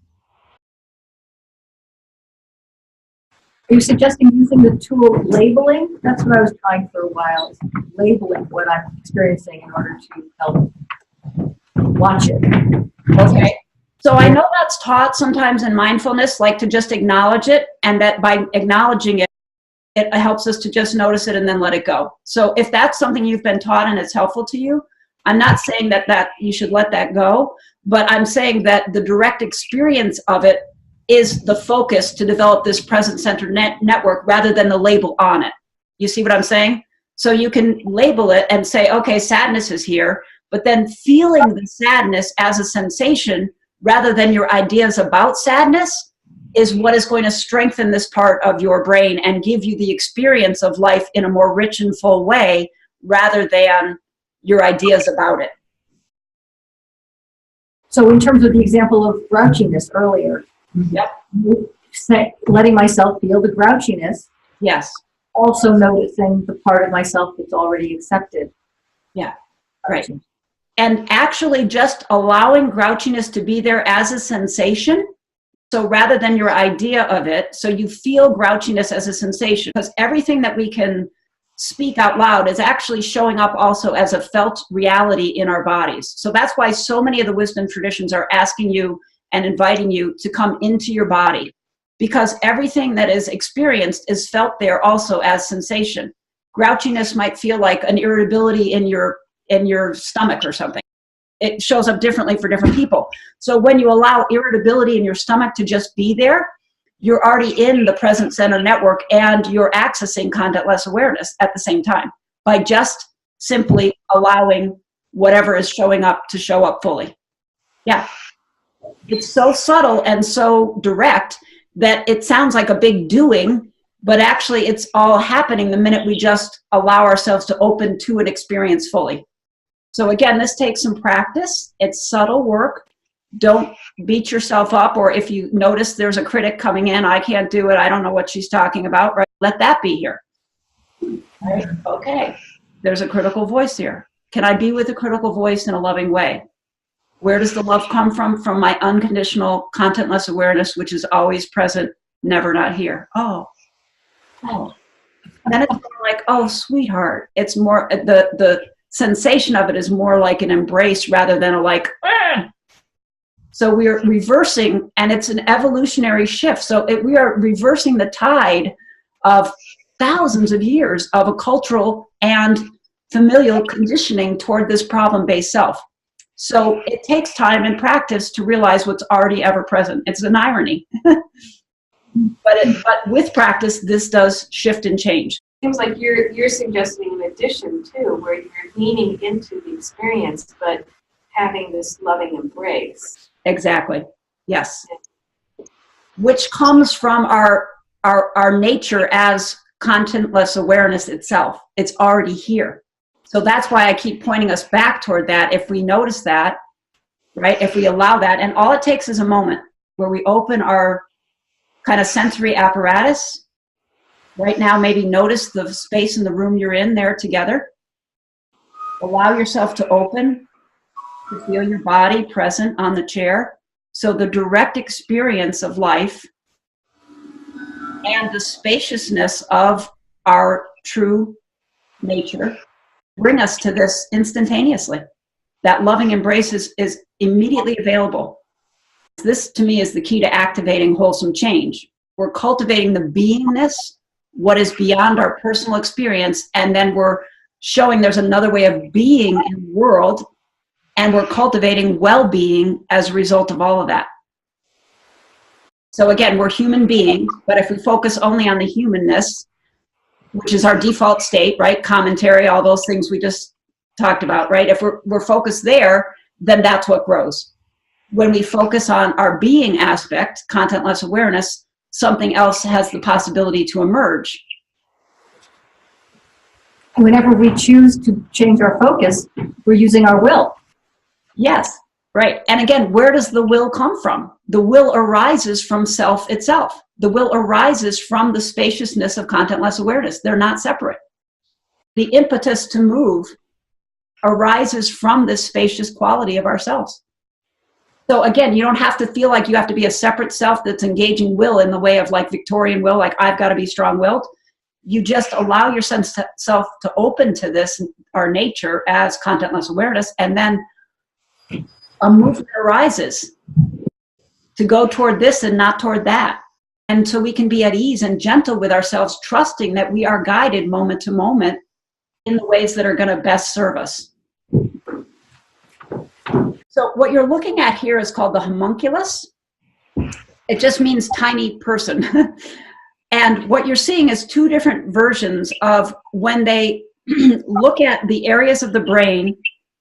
Are you suggesting using the tool labeling? That's what I was trying for a while, is labeling what I'm experiencing in order to help watch it. Okay. So I know that's taught sometimes in mindfulness, like to just acknowledge it, and that by acknowledging it, it helps us to just notice it and then let it go. So if that's something you've been taught and it's helpful to you, I'm not saying that you should let that go, but I'm saying that the direct experience of it is the focus to develop this present center network rather than the label on it. You see what I'm saying? So you can label it and say, okay, sadness is here, but then feeling the sadness as a sensation rather than your ideas about sadness is what is going to strengthen this part of your brain and give you the experience of life in a more rich and full way rather than your ideas about it. So in terms of the example of grouchiness earlier, Yep. letting myself feel the grouchiness, Yes. also noticing the part of myself that's already accepted. Yeah. Right. And actually just allowing grouchiness to be there as a sensation. So rather than your idea of it, so you feel grouchiness as a sensation, because everything that we can speak out loud is actually showing up also as a felt reality in our bodies. So that's why so many of the wisdom traditions are asking you and inviting you to come into your body, because everything that is experienced is felt there also as sensation. Grouchiness might feel like an irritability in your stomach or something. It shows up differently for different people. So when you allow irritability in your stomach to just be there, you're already in the present center network and you're accessing contentless awareness at the same time by just simply allowing whatever is showing up to show up fully. Yeah. It's so subtle and so direct that it sounds like a big doing, but actually it's all happening the minute we just allow ourselves to open to an experience fully. So again, this takes some practice. It's subtle work, Don't beat yourself up, or if you notice there's a critic coming in, I can't do it, I don't know what she's talking about, right? Let that be here. Right? Okay, there's a critical voice here. Can I be with a critical voice in a loving way? Where does the love come from? From my unconditional contentless awareness, which is always present, never not here. Oh. Then it's more like, oh, sweetheart. It's more, the sensation of it is more like an embrace rather than a like, ah! So we are reversing, and it's an evolutionary shift. So we are reversing the tide of thousands of years of a cultural and familial conditioning toward this problem-based self. So it takes time and practice to realize what's already ever present. It's an irony. But with practice, this does shift and change. Seems like you're suggesting an addition too, where you're leaning into the experience, but having this loving embrace. Exactly. Yes. Which comes from our nature as contentless awareness itself. It's already here. So that's why I keep pointing us back toward that. If we notice that, right? If we allow that, and all it takes is a moment where we open our kind of sensory apparatus. Right now, maybe notice the space in the room you're in there together. Allow yourself to open, to feel your body present on the chair. So the direct experience of life and the spaciousness of our true nature bring us to this instantaneously. That loving embrace is immediately available. This, to me, is the key to activating wholesome change. We're cultivating the beingness, what is beyond our personal experience, and then we're showing there's another way of being in the world, and we're cultivating well-being as a result of all of that. So again, we're human beings, but if we focus only on the humanness, which is our default state, right? Commentary, all those things we just talked about, right? If we're focused there, then that's what grows. When we focus on our being aspect, contentless awareness, something else has the possibility to emerge. Whenever we choose to change our focus, we're using our will. Yes, right. And again, where does the will come from? The will arises from self itself. The will arises from the spaciousness of contentless awareness. They're not separate. The impetus to move arises from this spacious quality of ourselves. So again, you don't have to feel like you have to be a separate self that's engaging will in the way of like Victorian will, like I've got to be strong-willed. You just allow your self to open to this, our nature as contentless awareness, and then a movement arises to go toward this and not toward that. And so we can be at ease and gentle with ourselves, trusting that we are guided moment to moment in the ways that are going to best serve us. So what you're looking at here is called the homunculus. It just means tiny person. And what you're seeing is two different versions of when they look at the areas of the brain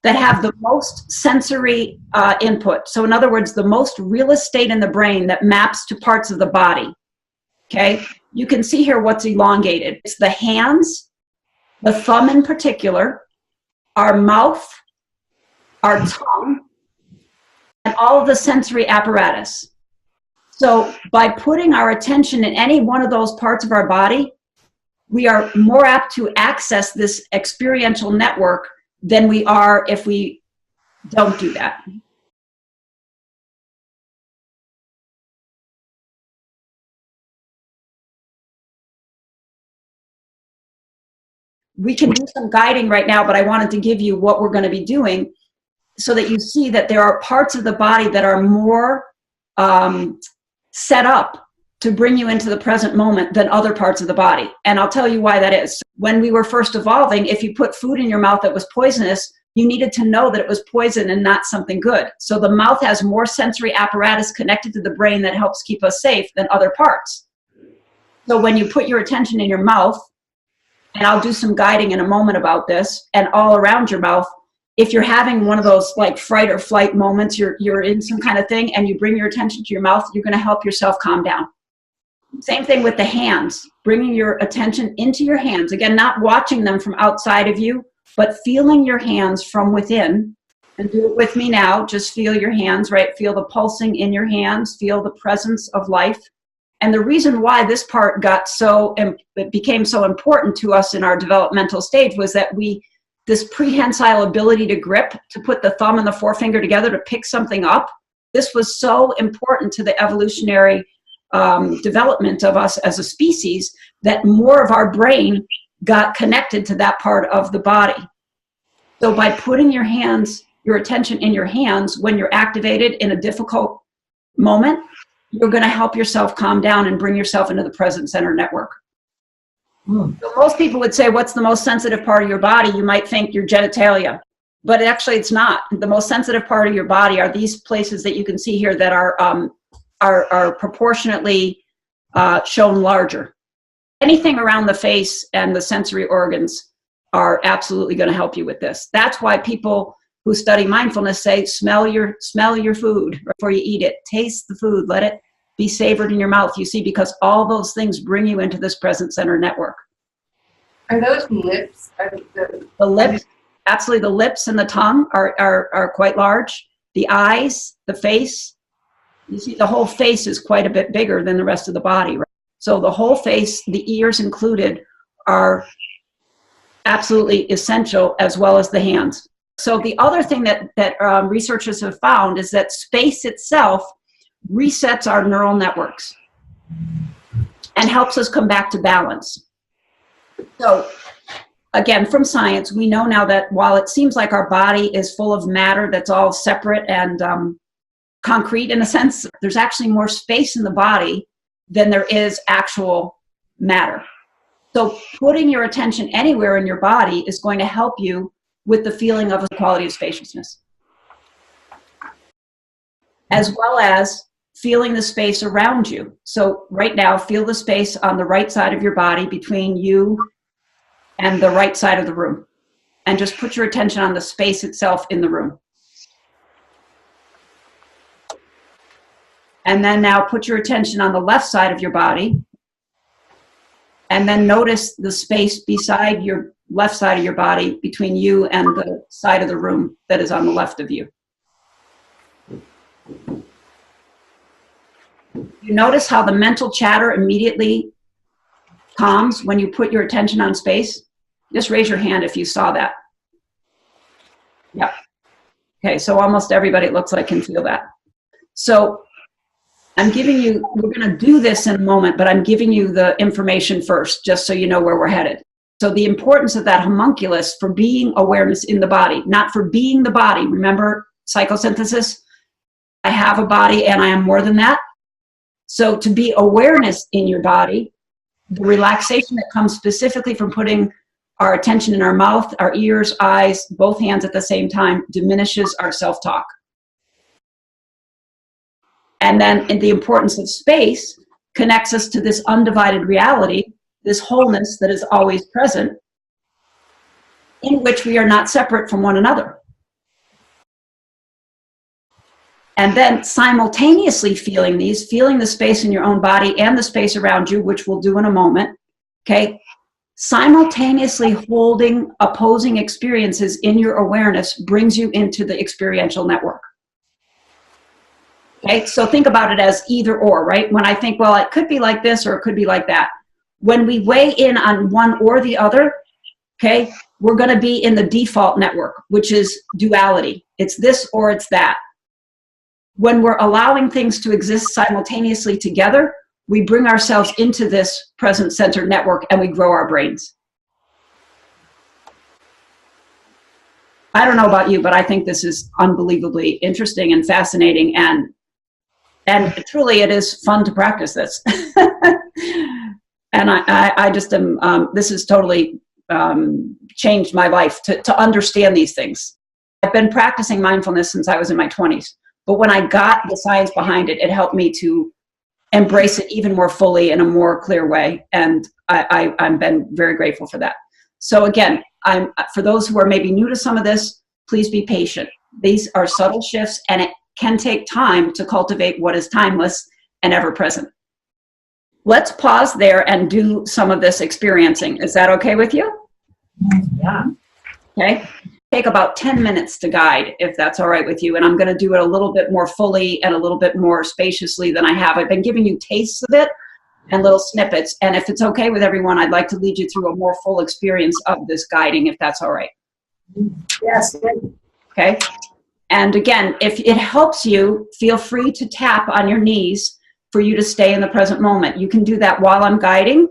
that have the most sensory input. So in other words, the most real estate in the brain that maps to parts of the body. Okay? You can see here what's elongated. It's the hands, the thumb in particular, our mouth, our tongue, and all of the sensory apparatus. So by putting our attention in any one of those parts of our body, we are more apt to access this experiential network than we are if we don't do that. We can do some guiding right now, but I wanted to give you what we're going to be doing so that you see that there are parts of the body that are more set up to bring you into the present moment than other parts of the body. And I'll tell you why that is. When we were first evolving, if you put food in your mouth that was poisonous, you needed to know that it was poison and not something good. So the mouth has more sensory apparatus connected to the brain that helps keep us safe than other parts. So when you put your attention in your mouth, and I'll do some guiding in a moment about this, and all around your mouth, if you're having one of those like fright or flight moments, you're in some kind of thing, and you bring your attention to your mouth, you're going to help yourself calm down. Same thing with the hands, bringing your attention into your hands. Again, not watching them from outside of you, but feeling your hands from within And do it with me now. Just feel your hands, right? Feel the pulsing in your hands. Feel the presence of life. And the reason why this part it became so important to us in our developmental stage was that this prehensile ability to grip, to put the thumb and the forefinger together to pick something up, this was so important to the evolutionary development of us as a species that more of our brain got connected to that part of the body. So by putting your attention in your hands when you're activated in a difficult moment, you're going to help yourself calm down and bring yourself into the present center network. So most people would say, what's the most sensitive part of your body? You might think your genitalia, but actually it's not. The most sensitive part of your body are these places that you can see here that are proportionately shown larger. Anything around the face and the sensory organs are absolutely going to help you with this. That's why people who study mindfulness say, smell your food before you eat it. Taste the food. Let it be savored in your mouth. You see, because all those things bring you into this present center network. Are those lips? The lips, absolutely. The lips and the tongue are quite large. The eyes, the face. You see, the whole face is quite a bit bigger than the rest of the body. Right? So the whole face, the ears included, are absolutely essential, as well as the hands. So the other thing that researchers have found is that space itself resets our neural networks and helps us come back to balance. So again, from science, we know now that while it seems like our body is full of matter that's all separate and concrete in a sense, there's actually more space in the body than there is actual matter. So putting your attention anywhere in your body is going to help you with the feeling of a quality of spaciousness, as well as feeling the space around you. So right now, feel the space on the right side of your body between you and the right side of the room. And just put your attention on the space itself in the room. And then now put your attention on the left side of your body. And then notice the space beside your left side of your body between you and the side of the room that is on the left of you. You notice how the mental chatter immediately calms when you put your attention on space? Just raise your hand if you saw that. Yeah. Okay, so almost everybody, it looks like, can feel that. So I'm giving you, we're going to do this in a moment, but I'm giving you the information first, just so you know where we're headed. So the importance of that homunculus for being awareness in the body, not for being the body. Remember psychosynthesis? I have a body and I am more than that. So to be awareness in your body, the relaxation that comes specifically from putting our attention in our mouth, our ears, eyes, both hands at the same time, diminishes our self-talk. And then the importance of space connects us to this undivided reality, this wholeness that is always present, in which we are not separate from one another. And then simultaneously feeling the space in your own body and the space around you, which we'll do in a moment, okay? Simultaneously holding opposing experiences in your awareness brings you into the experiential network. Okay, so think about it as either or, right? When I think, well, it could be like this or it could be like that. When we weigh in on one or the other, okay, we're going to be in the default network, which is duality. It's this or it's that. When we're allowing things to exist simultaneously together, we bring ourselves into this present center network and we grow our brains. I don't know about you, but I think this is unbelievably interesting and fascinating, and truly it is fun to practice this. And I just am, this has totally changed my life to understand these things. I've been practicing mindfulness since I was in my 20s. But when I got the science behind it, it helped me to embrace it even more fully in a more clear way. And I've been very grateful for that. So again, for those who are maybe new to some of this, please be patient. These are subtle shifts, and it can take time to cultivate what is timeless and ever present. Let's pause there and do some of this experiencing. Is that okay with you? Yeah. Okay. take about 10 minutes to guide, if that's all right with you. And I'm going to do it a little bit more fully and a little bit more spaciously than I have. I've been giving you tastes of it and little snippets. And if it's okay with everyone, I'd like to lead you through a more full experience of this guiding, if that's all right. Yes. Okay. And again, if it helps you, feel free to tap on your knees for you to stay in the present moment. You can do that while I'm guiding.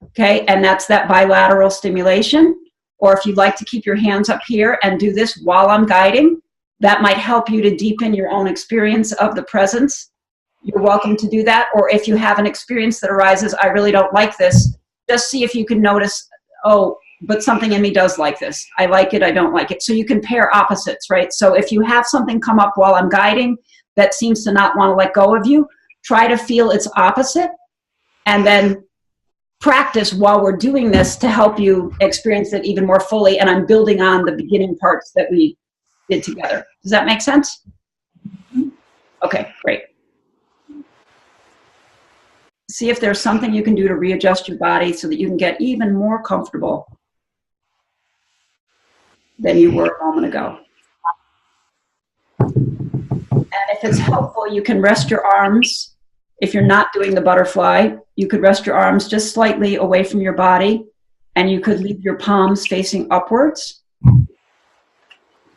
Okay. And that's that bilateral stimulation. Or if you'd like to keep your hands up here and do this while I'm guiding, that might help you to deepen your own experience of the presence. You're welcome to do that. Or if you have an experience that arises, I really don't like this, just see if you can notice, oh, but something in me does like this. I like it, I don't like it. So you can pair opposites, right? So if you have something come up while I'm guiding that seems to not want to let go of you, try to feel its opposite, and then practice while we're doing this to help you experience it even more fully. And I'm building on the beginning parts that we did together. Does that make sense? Okay, great. See if there's something you can do to readjust your body so that you can get even more comfortable than you were a moment ago. And if it's helpful, you can rest your arms. If you're not doing the butterfly, you could rest your arms just slightly away from your body, and you could leave your palms facing upwards.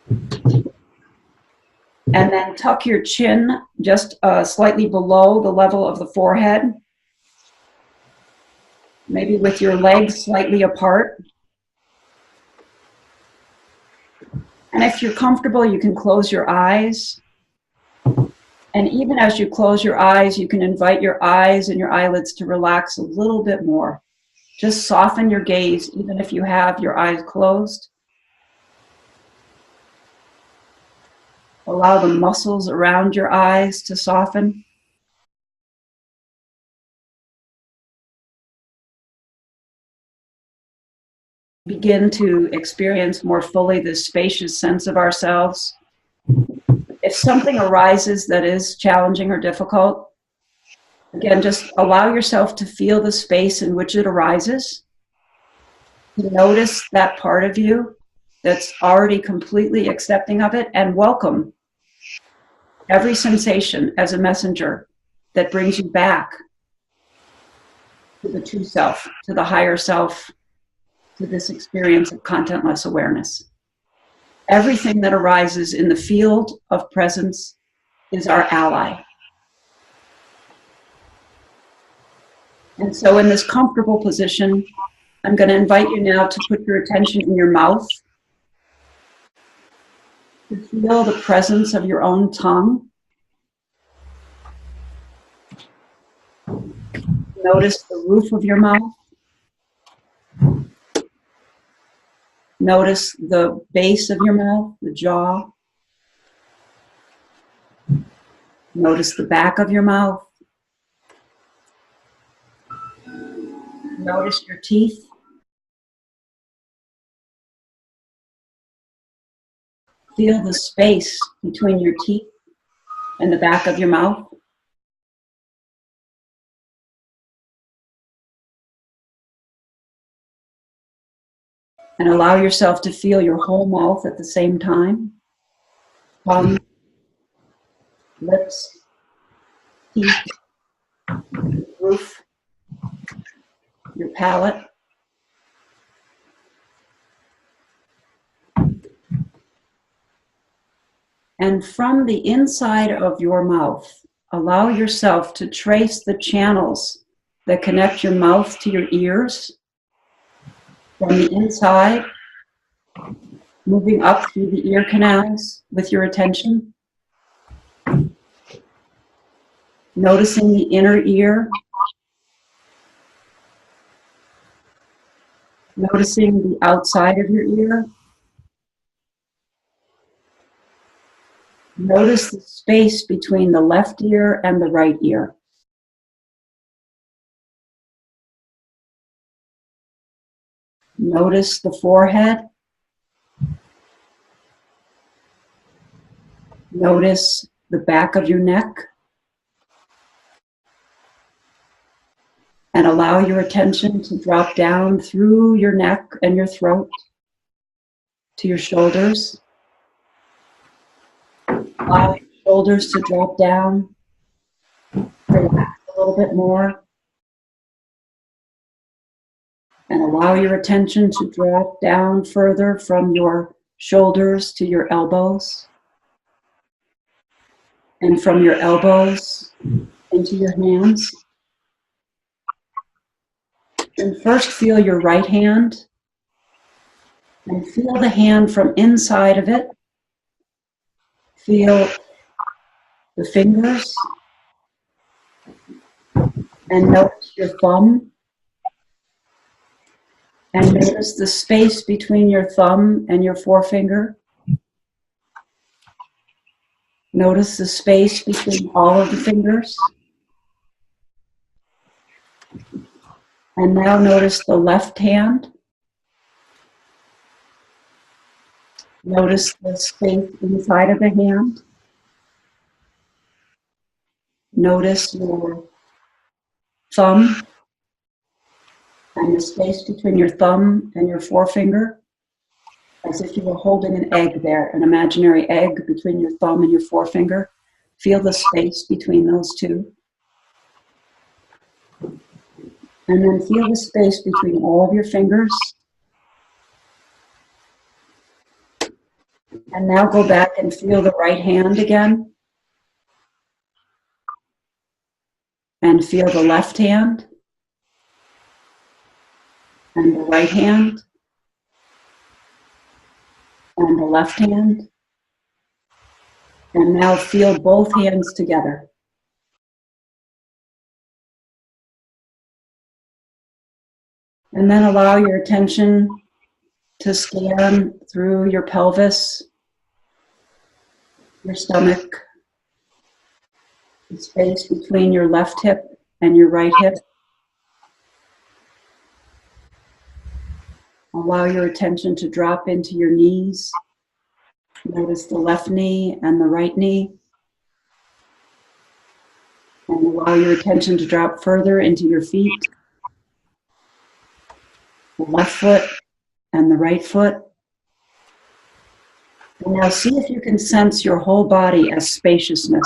And then tuck your chin just slightly below the level of the forehead, maybe with your legs slightly apart. And if you're comfortable, you can close your eyes. And even as you close your eyes, you can invite your eyes and your eyelids to relax a little bit more. Just soften your gaze, even if you have your eyes closed. Allow the muscles around your eyes to soften. Begin to experience more fully this spacious sense of ourselves. If something arises that is challenging or difficult, again, just allow yourself to feel the space in which it arises. Notice that part of you that's already completely accepting of it, and welcome every sensation as a messenger that brings you back to the true self, to the higher self, to this experience of contentless awareness. Everything that arises in the field of presence is our ally. And so in this comfortable position, I'm going to invite you now to put your attention in your mouth, to feel the presence of your own tongue. Notice the roof of your mouth. Notice the base of your mouth, the jaw. Notice the back of your mouth. Notice your teeth. Feel the space between your teeth and the back of your mouth. And allow yourself to feel your whole mouth at the same time. Tongue, lips, teeth, roof, your palate. And from the inside of your mouth, allow yourself to trace the channels that connect your mouth to your ears. From the inside, moving up through the ear canals with your attention. Noticing the inner ear. Noticing the outside of your ear. Notice the space between the left ear and the right ear. Notice the forehead. Notice the back of your neck. And allow your attention to drop down through your neck and your throat to your shoulders. Allow your shoulders to drop down. Relax a little bit more. And allow your attention to drop down further from your shoulders to your elbows. And from your elbows into your hands. And first feel your right hand. And feel the hand from inside of it. Feel the fingers. And notice your thumb. And notice the space between your thumb and your forefinger. Notice the space between all of the fingers. And now notice the left hand. Notice the space inside of the hand. Notice your thumb and the space between your thumb and your forefinger, as if you were holding an egg there, an imaginary egg between your thumb and your forefinger. Feel the space between those two. And then feel the space between all of your fingers. And now go back and feel the right hand again. And feel the left hand. And the right hand. And the left hand. And now feel both hands together. And then allow your attention to scan through your pelvis, your stomach, the space between your left hip and your right hip. Allow your attention to drop into your knees. Notice the left knee and the right knee. And allow your attention to drop further into your feet. The left foot and the right foot. And now see if you can sense your whole body as spaciousness.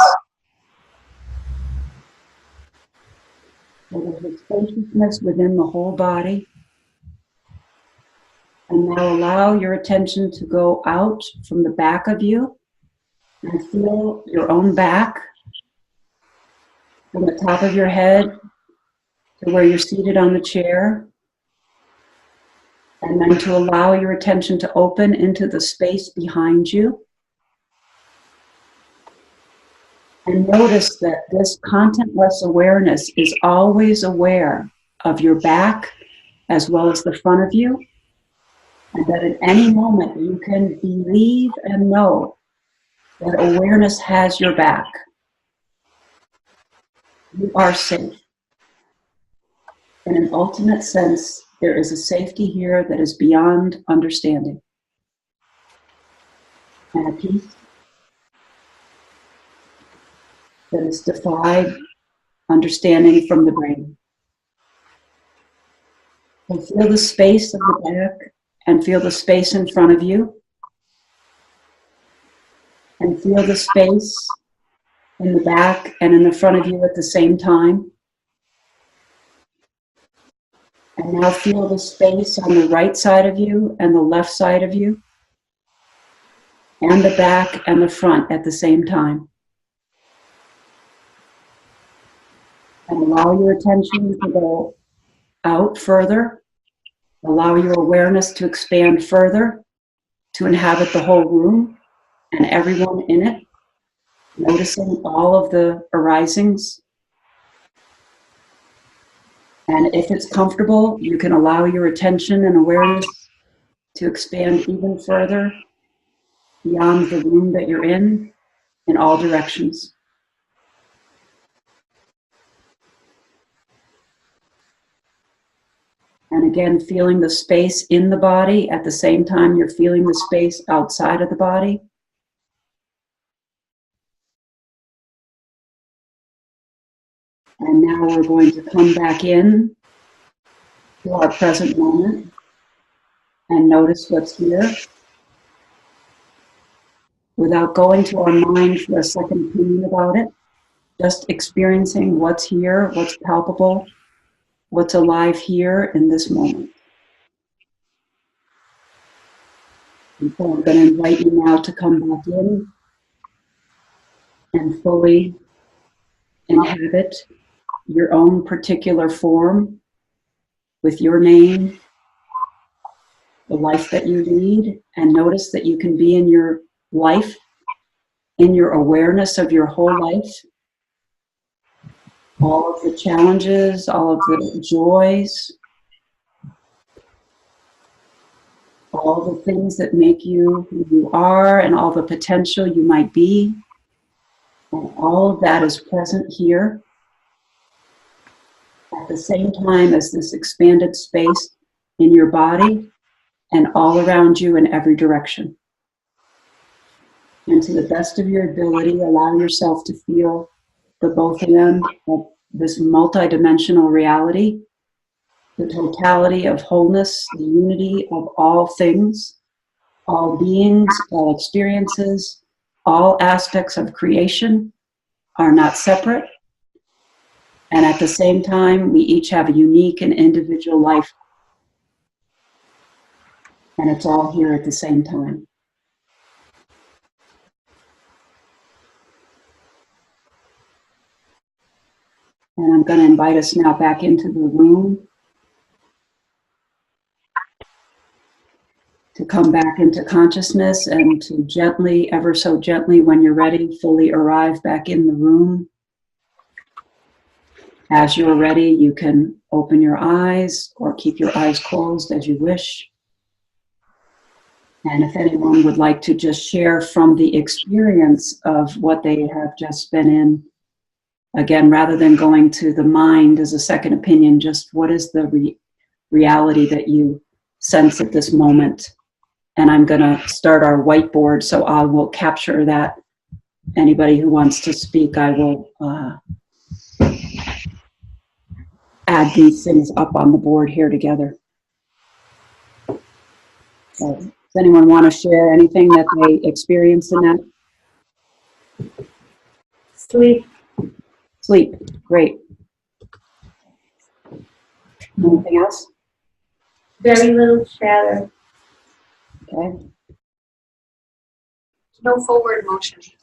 So there's a spaciousness within the whole body. And now allow your attention to go out from the back of you and feel your own back from the top of your head to where you're seated on the chair. And then to allow your attention to open into the space behind you. And notice that this contentless awareness is always aware of your back as well as the front of you. And that at any moment you can believe and know that awareness has your back. You are safe. In an ultimate sense, there is a safety here that is beyond understanding. And a peace that is defied understanding from the brain. So feel the space of the back and feel the space in front of you. And feel the space in the back and in the front of you at the same time. And now feel the space on the right side of you and the left side of you. And the back and the front at the same time. And allow your attention to go out further. Allow your awareness to expand further, to inhabit the whole room and everyone in it, noticing all of the arisings. And if it's comfortable, you can allow your attention and awareness to expand even further beyond the room that you're in all directions. And again, feeling the space in the body at the same time you're feeling the space outside of the body. And now we're going to come back in to our present moment and notice what's here. without going to our mind for a second opinion about it, just experiencing what's here, what's palpable, what's alive here in this moment. And so I'm going to invite you now to come back in and fully inhabit your own particular form with your name, the life that you lead, and notice that you can be in your life, in your awareness of your whole life, all of the challenges, all of the joys, all the things that make you who you are, and all the potential you might be. And all of that is present here at the same time as this expanded space in your body and all around you in every direction. And to the best of your ability, allow yourself to feel the both end of this multidimensional reality, the totality of wholeness, the unity of all things, all beings, all experiences, all aspects of creation are not separate. And at the same time, we each have a unique and individual life. And it's all here at the same time. And I'm going to invite us now back into the room to come back into consciousness and to gently, ever so gently, when you're ready, fully arrive back in the room. As you're ready, you can open your eyes or keep your eyes closed as you wish. And if anyone would like to just share from the experience of what they have just been in, again, rather than going to the mind as a second opinion, just what is the reality that you sense at this moment? And I'm going to start our whiteboard, so I will capture that. Anybody who wants to speak, I will add these things up on the board here together. So, does anyone want to share anything that they experienced in that? Sleep. Sleep, great. Anything else? Very little chatter. Okay. No forward motion, just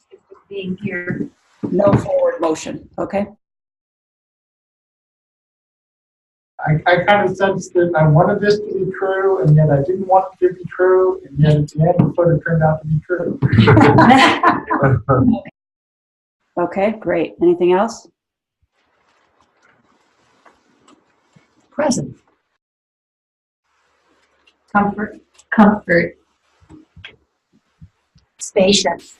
being here. No forward motion, okay? I kind of sensed that I wanted this to be true, and yet I didn't want it to be true, and yet at the end it sort of turned out to be true. Okay, great. Anything else? Present. Comfort. Comfort. Spacious.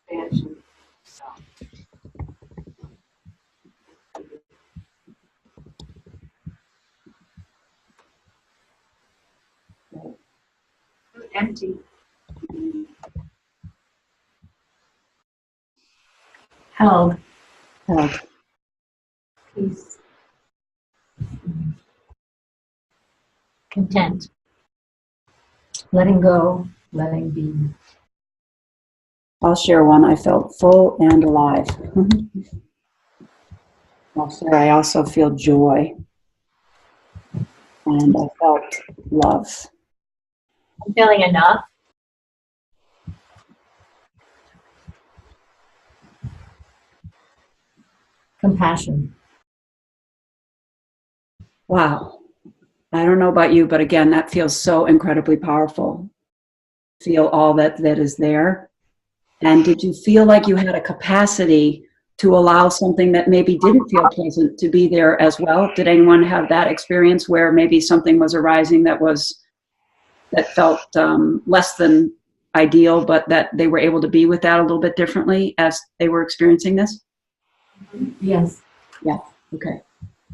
Expansion. Empty. Held. Held. Peace. Content. Letting go, letting be. I'll share one. I felt full and alive. I'll share I also feel joy. And I felt love. I'm feeling enough. Compassion. Wow. I don't know about you, but again, that feels so incredibly powerful. Feel all that is there. And did you feel like you had a capacity to allow something that maybe didn't feel pleasant to be there as well? Did anyone have that experience where maybe something was arising that felt less than ideal, but that they were able to be with that a little bit differently as they were experiencing this? Yes. Yeah, okay.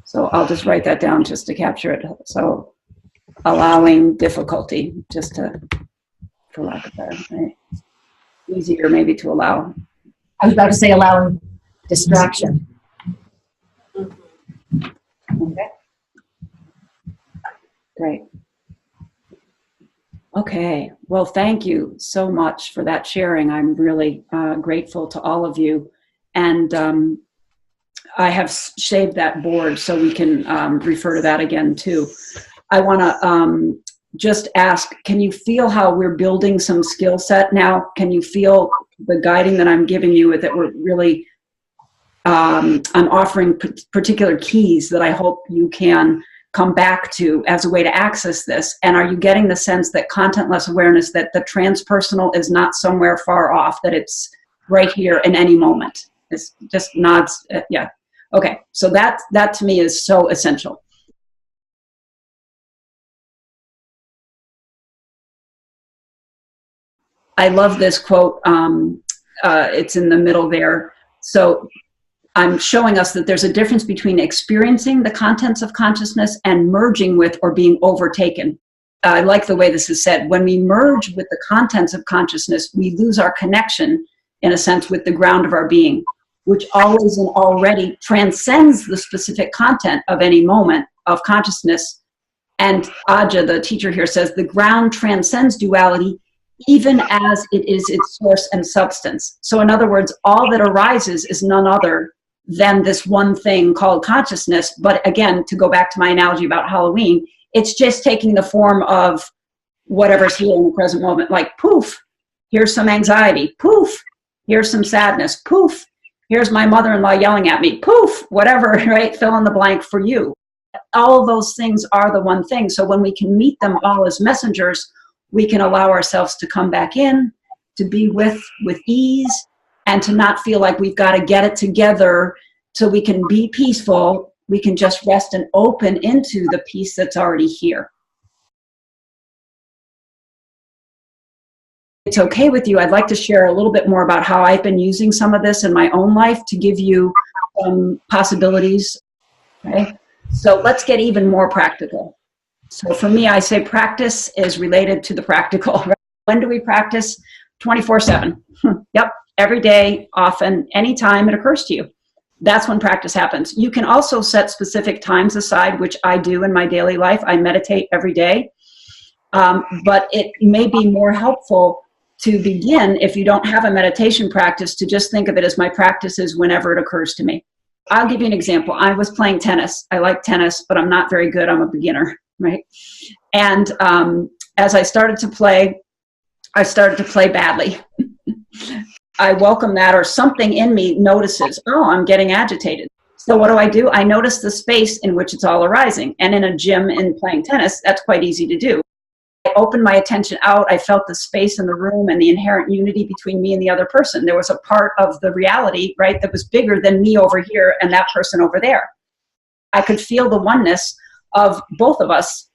So I'll just write that down just to capture it. So allowing difficulty, just to, for lack of better, right? Easier maybe to allow. I was about to say allowing distraction. Okay. Great. Okay, well, thank you so much for that sharing. I'm really grateful to all of you. And I have saved that board so we can refer to that again too. I want to just ask, can you feel how we're building some skill set now? Can you feel the guiding that I'm giving you, that we're really, I'm offering particular keys that I hope you can come back to as a way to access this? And are you getting the sense that contentless awareness, that the transpersonal is not somewhere far off, that it's right here in any moment? It's just nods, yeah. Okay, so that to me is so essential. I love this quote. It's in the middle there. So I'm showing us that there's a difference between experiencing the contents of consciousness and merging with or being overtaken. I like the way this is said. When we merge with the contents of consciousness, we lose our connection, in a sense, with the ground of our being, which always and already transcends the specific content of any moment of consciousness. And Aja, the teacher here, says the ground transcends duality even as it is its source and substance. So in other words, all that arises is none other than this one thing called consciousness. But again, to go back to my analogy about Halloween, it's just taking the form of whatever's here in the present moment. Like, poof, here's some anxiety. Poof, here's some sadness. Poof, here's my mother-in-law yelling at me. Poof, whatever, right? Fill in the blank for you. All of those things are the one thing. So when we can meet them all as messengers, we can allow ourselves to come back in, to be with ease, and to not feel like we've got to get it together so we can be peaceful. We can just rest and open into the peace that's already here. It's okay with you, I'd like to share a little bit more about how I've been using some of this in my own life to give you some possibilities. Okay? So let's get even more practical. So for me, I say practice is related to the practical. When do we practice? 24/7. Yep, every day, often, anytime it occurs to you. That's when practice happens. You can also set specific times aside, which I do in my daily life. I meditate every day. But it may be more helpful to begin, if you don't have a meditation practice, to just think of it as my practices whenever it occurs to me. I'll give you an example. I was playing tennis. I like tennis, but I'm not very good. I'm a beginner, right? And as I started to play badly. I welcome that, or something in me notices, oh, I'm getting agitated. So what do? I notice the space in which it's all arising. And in a gym and playing tennis, that's quite easy to do. I opened my attention out. I felt the space in the room and the inherent unity between me and the other person. There was a part of the reality, right, that was bigger than me over here and that person over there. I could feel the oneness of both of us.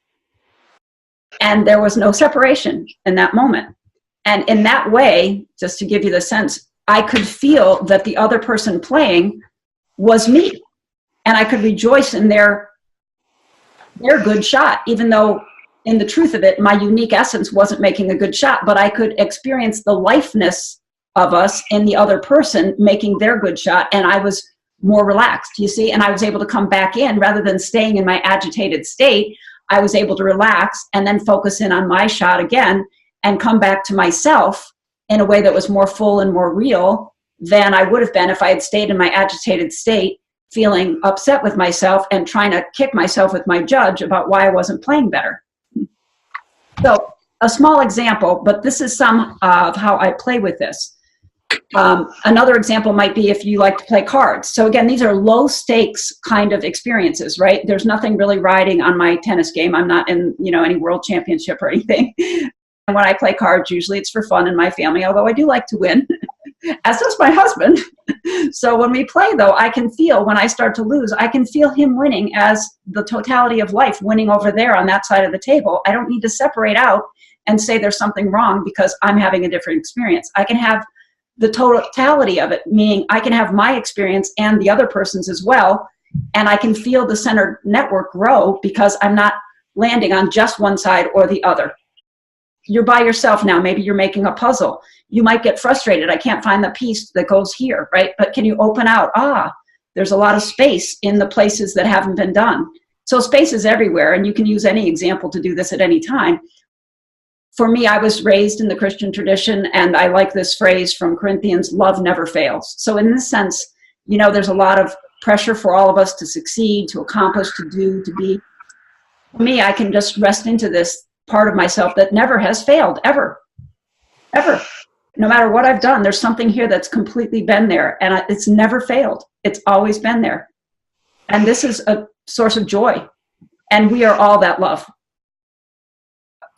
And there was no separation in that moment. And in that way, just to give you the sense, I could feel that the other person playing was me. And I could rejoice in their good shot, even though in the truth of it, my unique essence wasn't making a good shot, but I could experience the lifeness of us in the other person making their good shot, and I was more relaxed, you see, and I was able to come back in rather than staying in my agitated state. I was able to relax and then focus in on my shot again and come back to myself in a way that was more full and more real than I would have been if I had stayed in my agitated state, feeling upset with myself and trying to kick myself with my judge about why I wasn't playing better. So a small example, but this is some of how I play with this. Another example might be if you like to play cards. So again, these are low stakes kind of experiences, right? There's nothing really riding on my tennis game. I'm not in, any world championship or anything. And when I play cards, usually it's for fun in my family, although I do like to win, as does my husband. So when we play, though, I can feel when I start to lose, I can feel him winning as the totality of life winning over there on that side of the table. I don't need to separate out and say there's something wrong because I'm having a different experience. I can have the totality of it, meaning I can have my experience and the other person's as well, and I can feel the center network grow because I'm not landing on just one side or the other. You're by yourself now. Maybe you're making a puzzle. You might get frustrated. I can't find the piece that goes here, right? But can you open out? There's a lot of space in the places that haven't been done. So space is everywhere, and you can use any example to do this at any time. for me, I was raised in the Christian tradition, and I like this phrase from Corinthians, love never fails. So in this sense, you know, there's a lot of pressure for all of us to succeed, to accomplish, to do, to be. For me, I can just rest into this part of myself that never has failed, ever. No matter what I've done, there's something here that's completely been there, and it's never failed. It's always been there. And this is a source of joy, and we are all that love.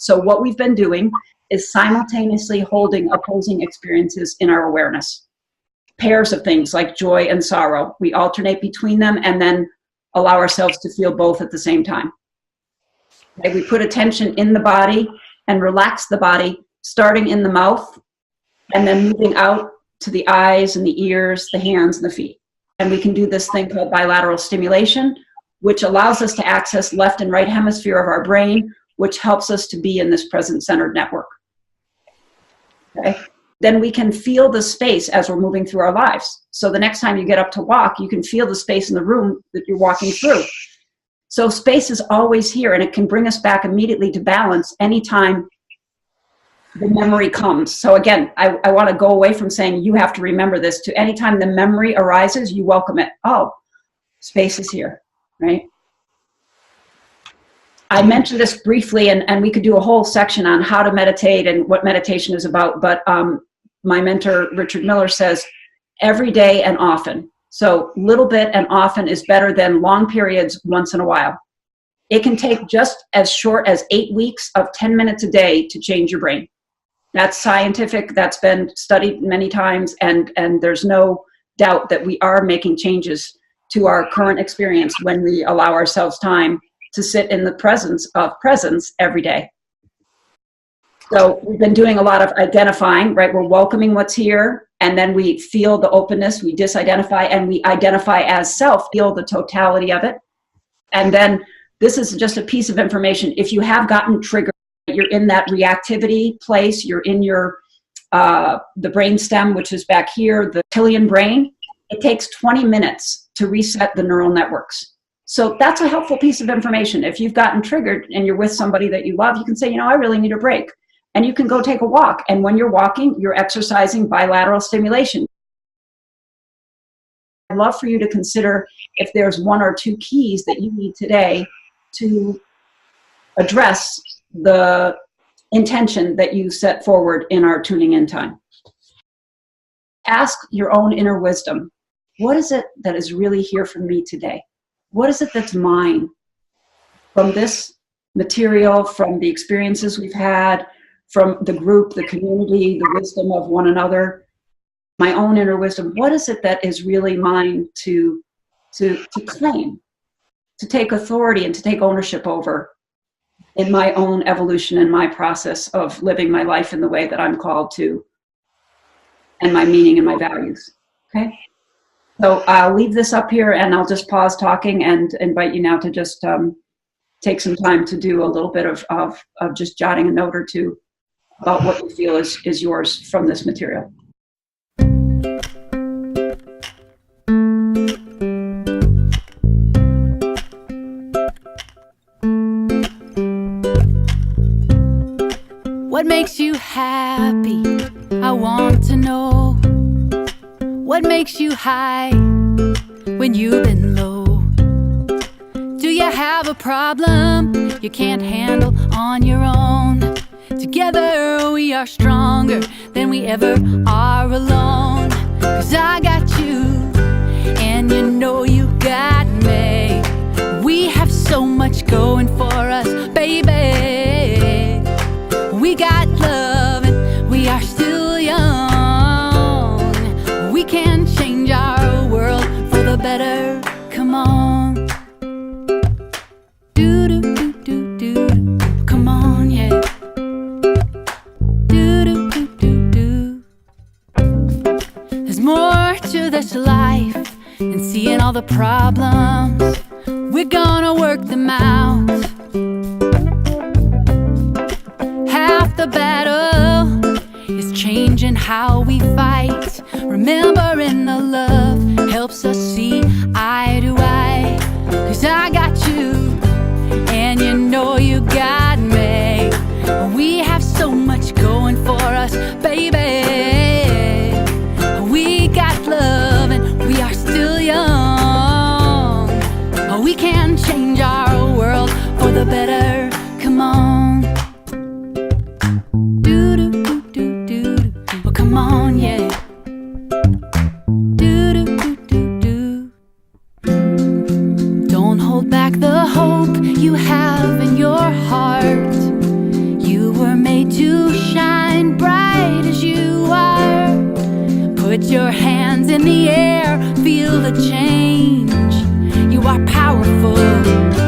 So what we've been doing is simultaneously holding opposing experiences in our awareness. Pairs of things like joy and sorrow. We alternate between them and then allow ourselves to feel both at the same time. Okay, we put attention in the body and relax the body, starting in the mouth and then moving out to the eyes and the ears, the hands and the feet. And we can do this thing called bilateral stimulation, which allows us to access left and right hemisphere of our brain, which helps us to be in this present-centered network. Okay? Then we can feel the space as we're moving through our lives. So the next time you get up to walk, you can feel the space in the room that you're walking through. So space is always here, and it can bring us back immediately to balance anytime the memory comes. So again, I want to go away from saying you have to remember this to anytime the memory arises, you welcome it. Oh, space is here, right? I mentioned this briefly, and we could do a whole section on how to meditate and what meditation is about, but my mentor, Richard Miller, says every day and often. So little bit and often is better than long periods once in a while. It can take just as short as 8 weeks of 10 minutes a day to change your brain. That's scientific, that's been studied many times, and there's no doubt that we are making changes to our current experience when we allow ourselves time to sit in the presence of presence every day. So we've been doing a lot of identifying, right? We're welcoming what's here, and then we feel the openness, we disidentify, and we identify as self, feel the totality of it. And then this is just a piece of information. If you have gotten triggered, you're in that reactivity place, you're in your, the brain stem, which is back here, the reptilian brain, it takes 20 minutes to reset the neural networks. So that's a helpful piece of information. If you've gotten triggered and you're with somebody that you love, you can say, you know, I really need a break. And you can go take a walk. And when you're walking, you're exercising bilateral stimulation. I'd love for you to consider if there's 1 or 2 keys that you need today to address the intention that you set forward in our tuning in time. Ask your own inner wisdom. What is it that is really here for me today? What is it that's mine from this material, from the experiences we've had, from the group, the community, the wisdom of one another, my own inner wisdom? What is it that is really mine to claim, to take authority and to take ownership over in my own evolution and my process of living my life in the way that I'm called to, and my meaning and my values, okay? So I'll leave this up here and I'll just pause talking and invite you now to just take some time to do a little bit of just jotting a note or two about what you feel is yours from this material. What makes you happy? I want to know. What makes you high when you've been low? Do you have a problem you can't handle on your own? Together we are stronger than we ever are alone. 'Cause I got you, and you know you got me. We have so much going for us, baby. We got love and we are still young. We can change our world for the better. Come on. Do do do do do. Come on, yeah. Do do do do do. There's more to this life than seeing all the problems. We're gonna work them out. Half the battle is changing how we fight. Remembering the love helps us see eye to eye. 'Cause I got you, and you know you got me. We have so Put your hands in the air, feel the change. You are powerful.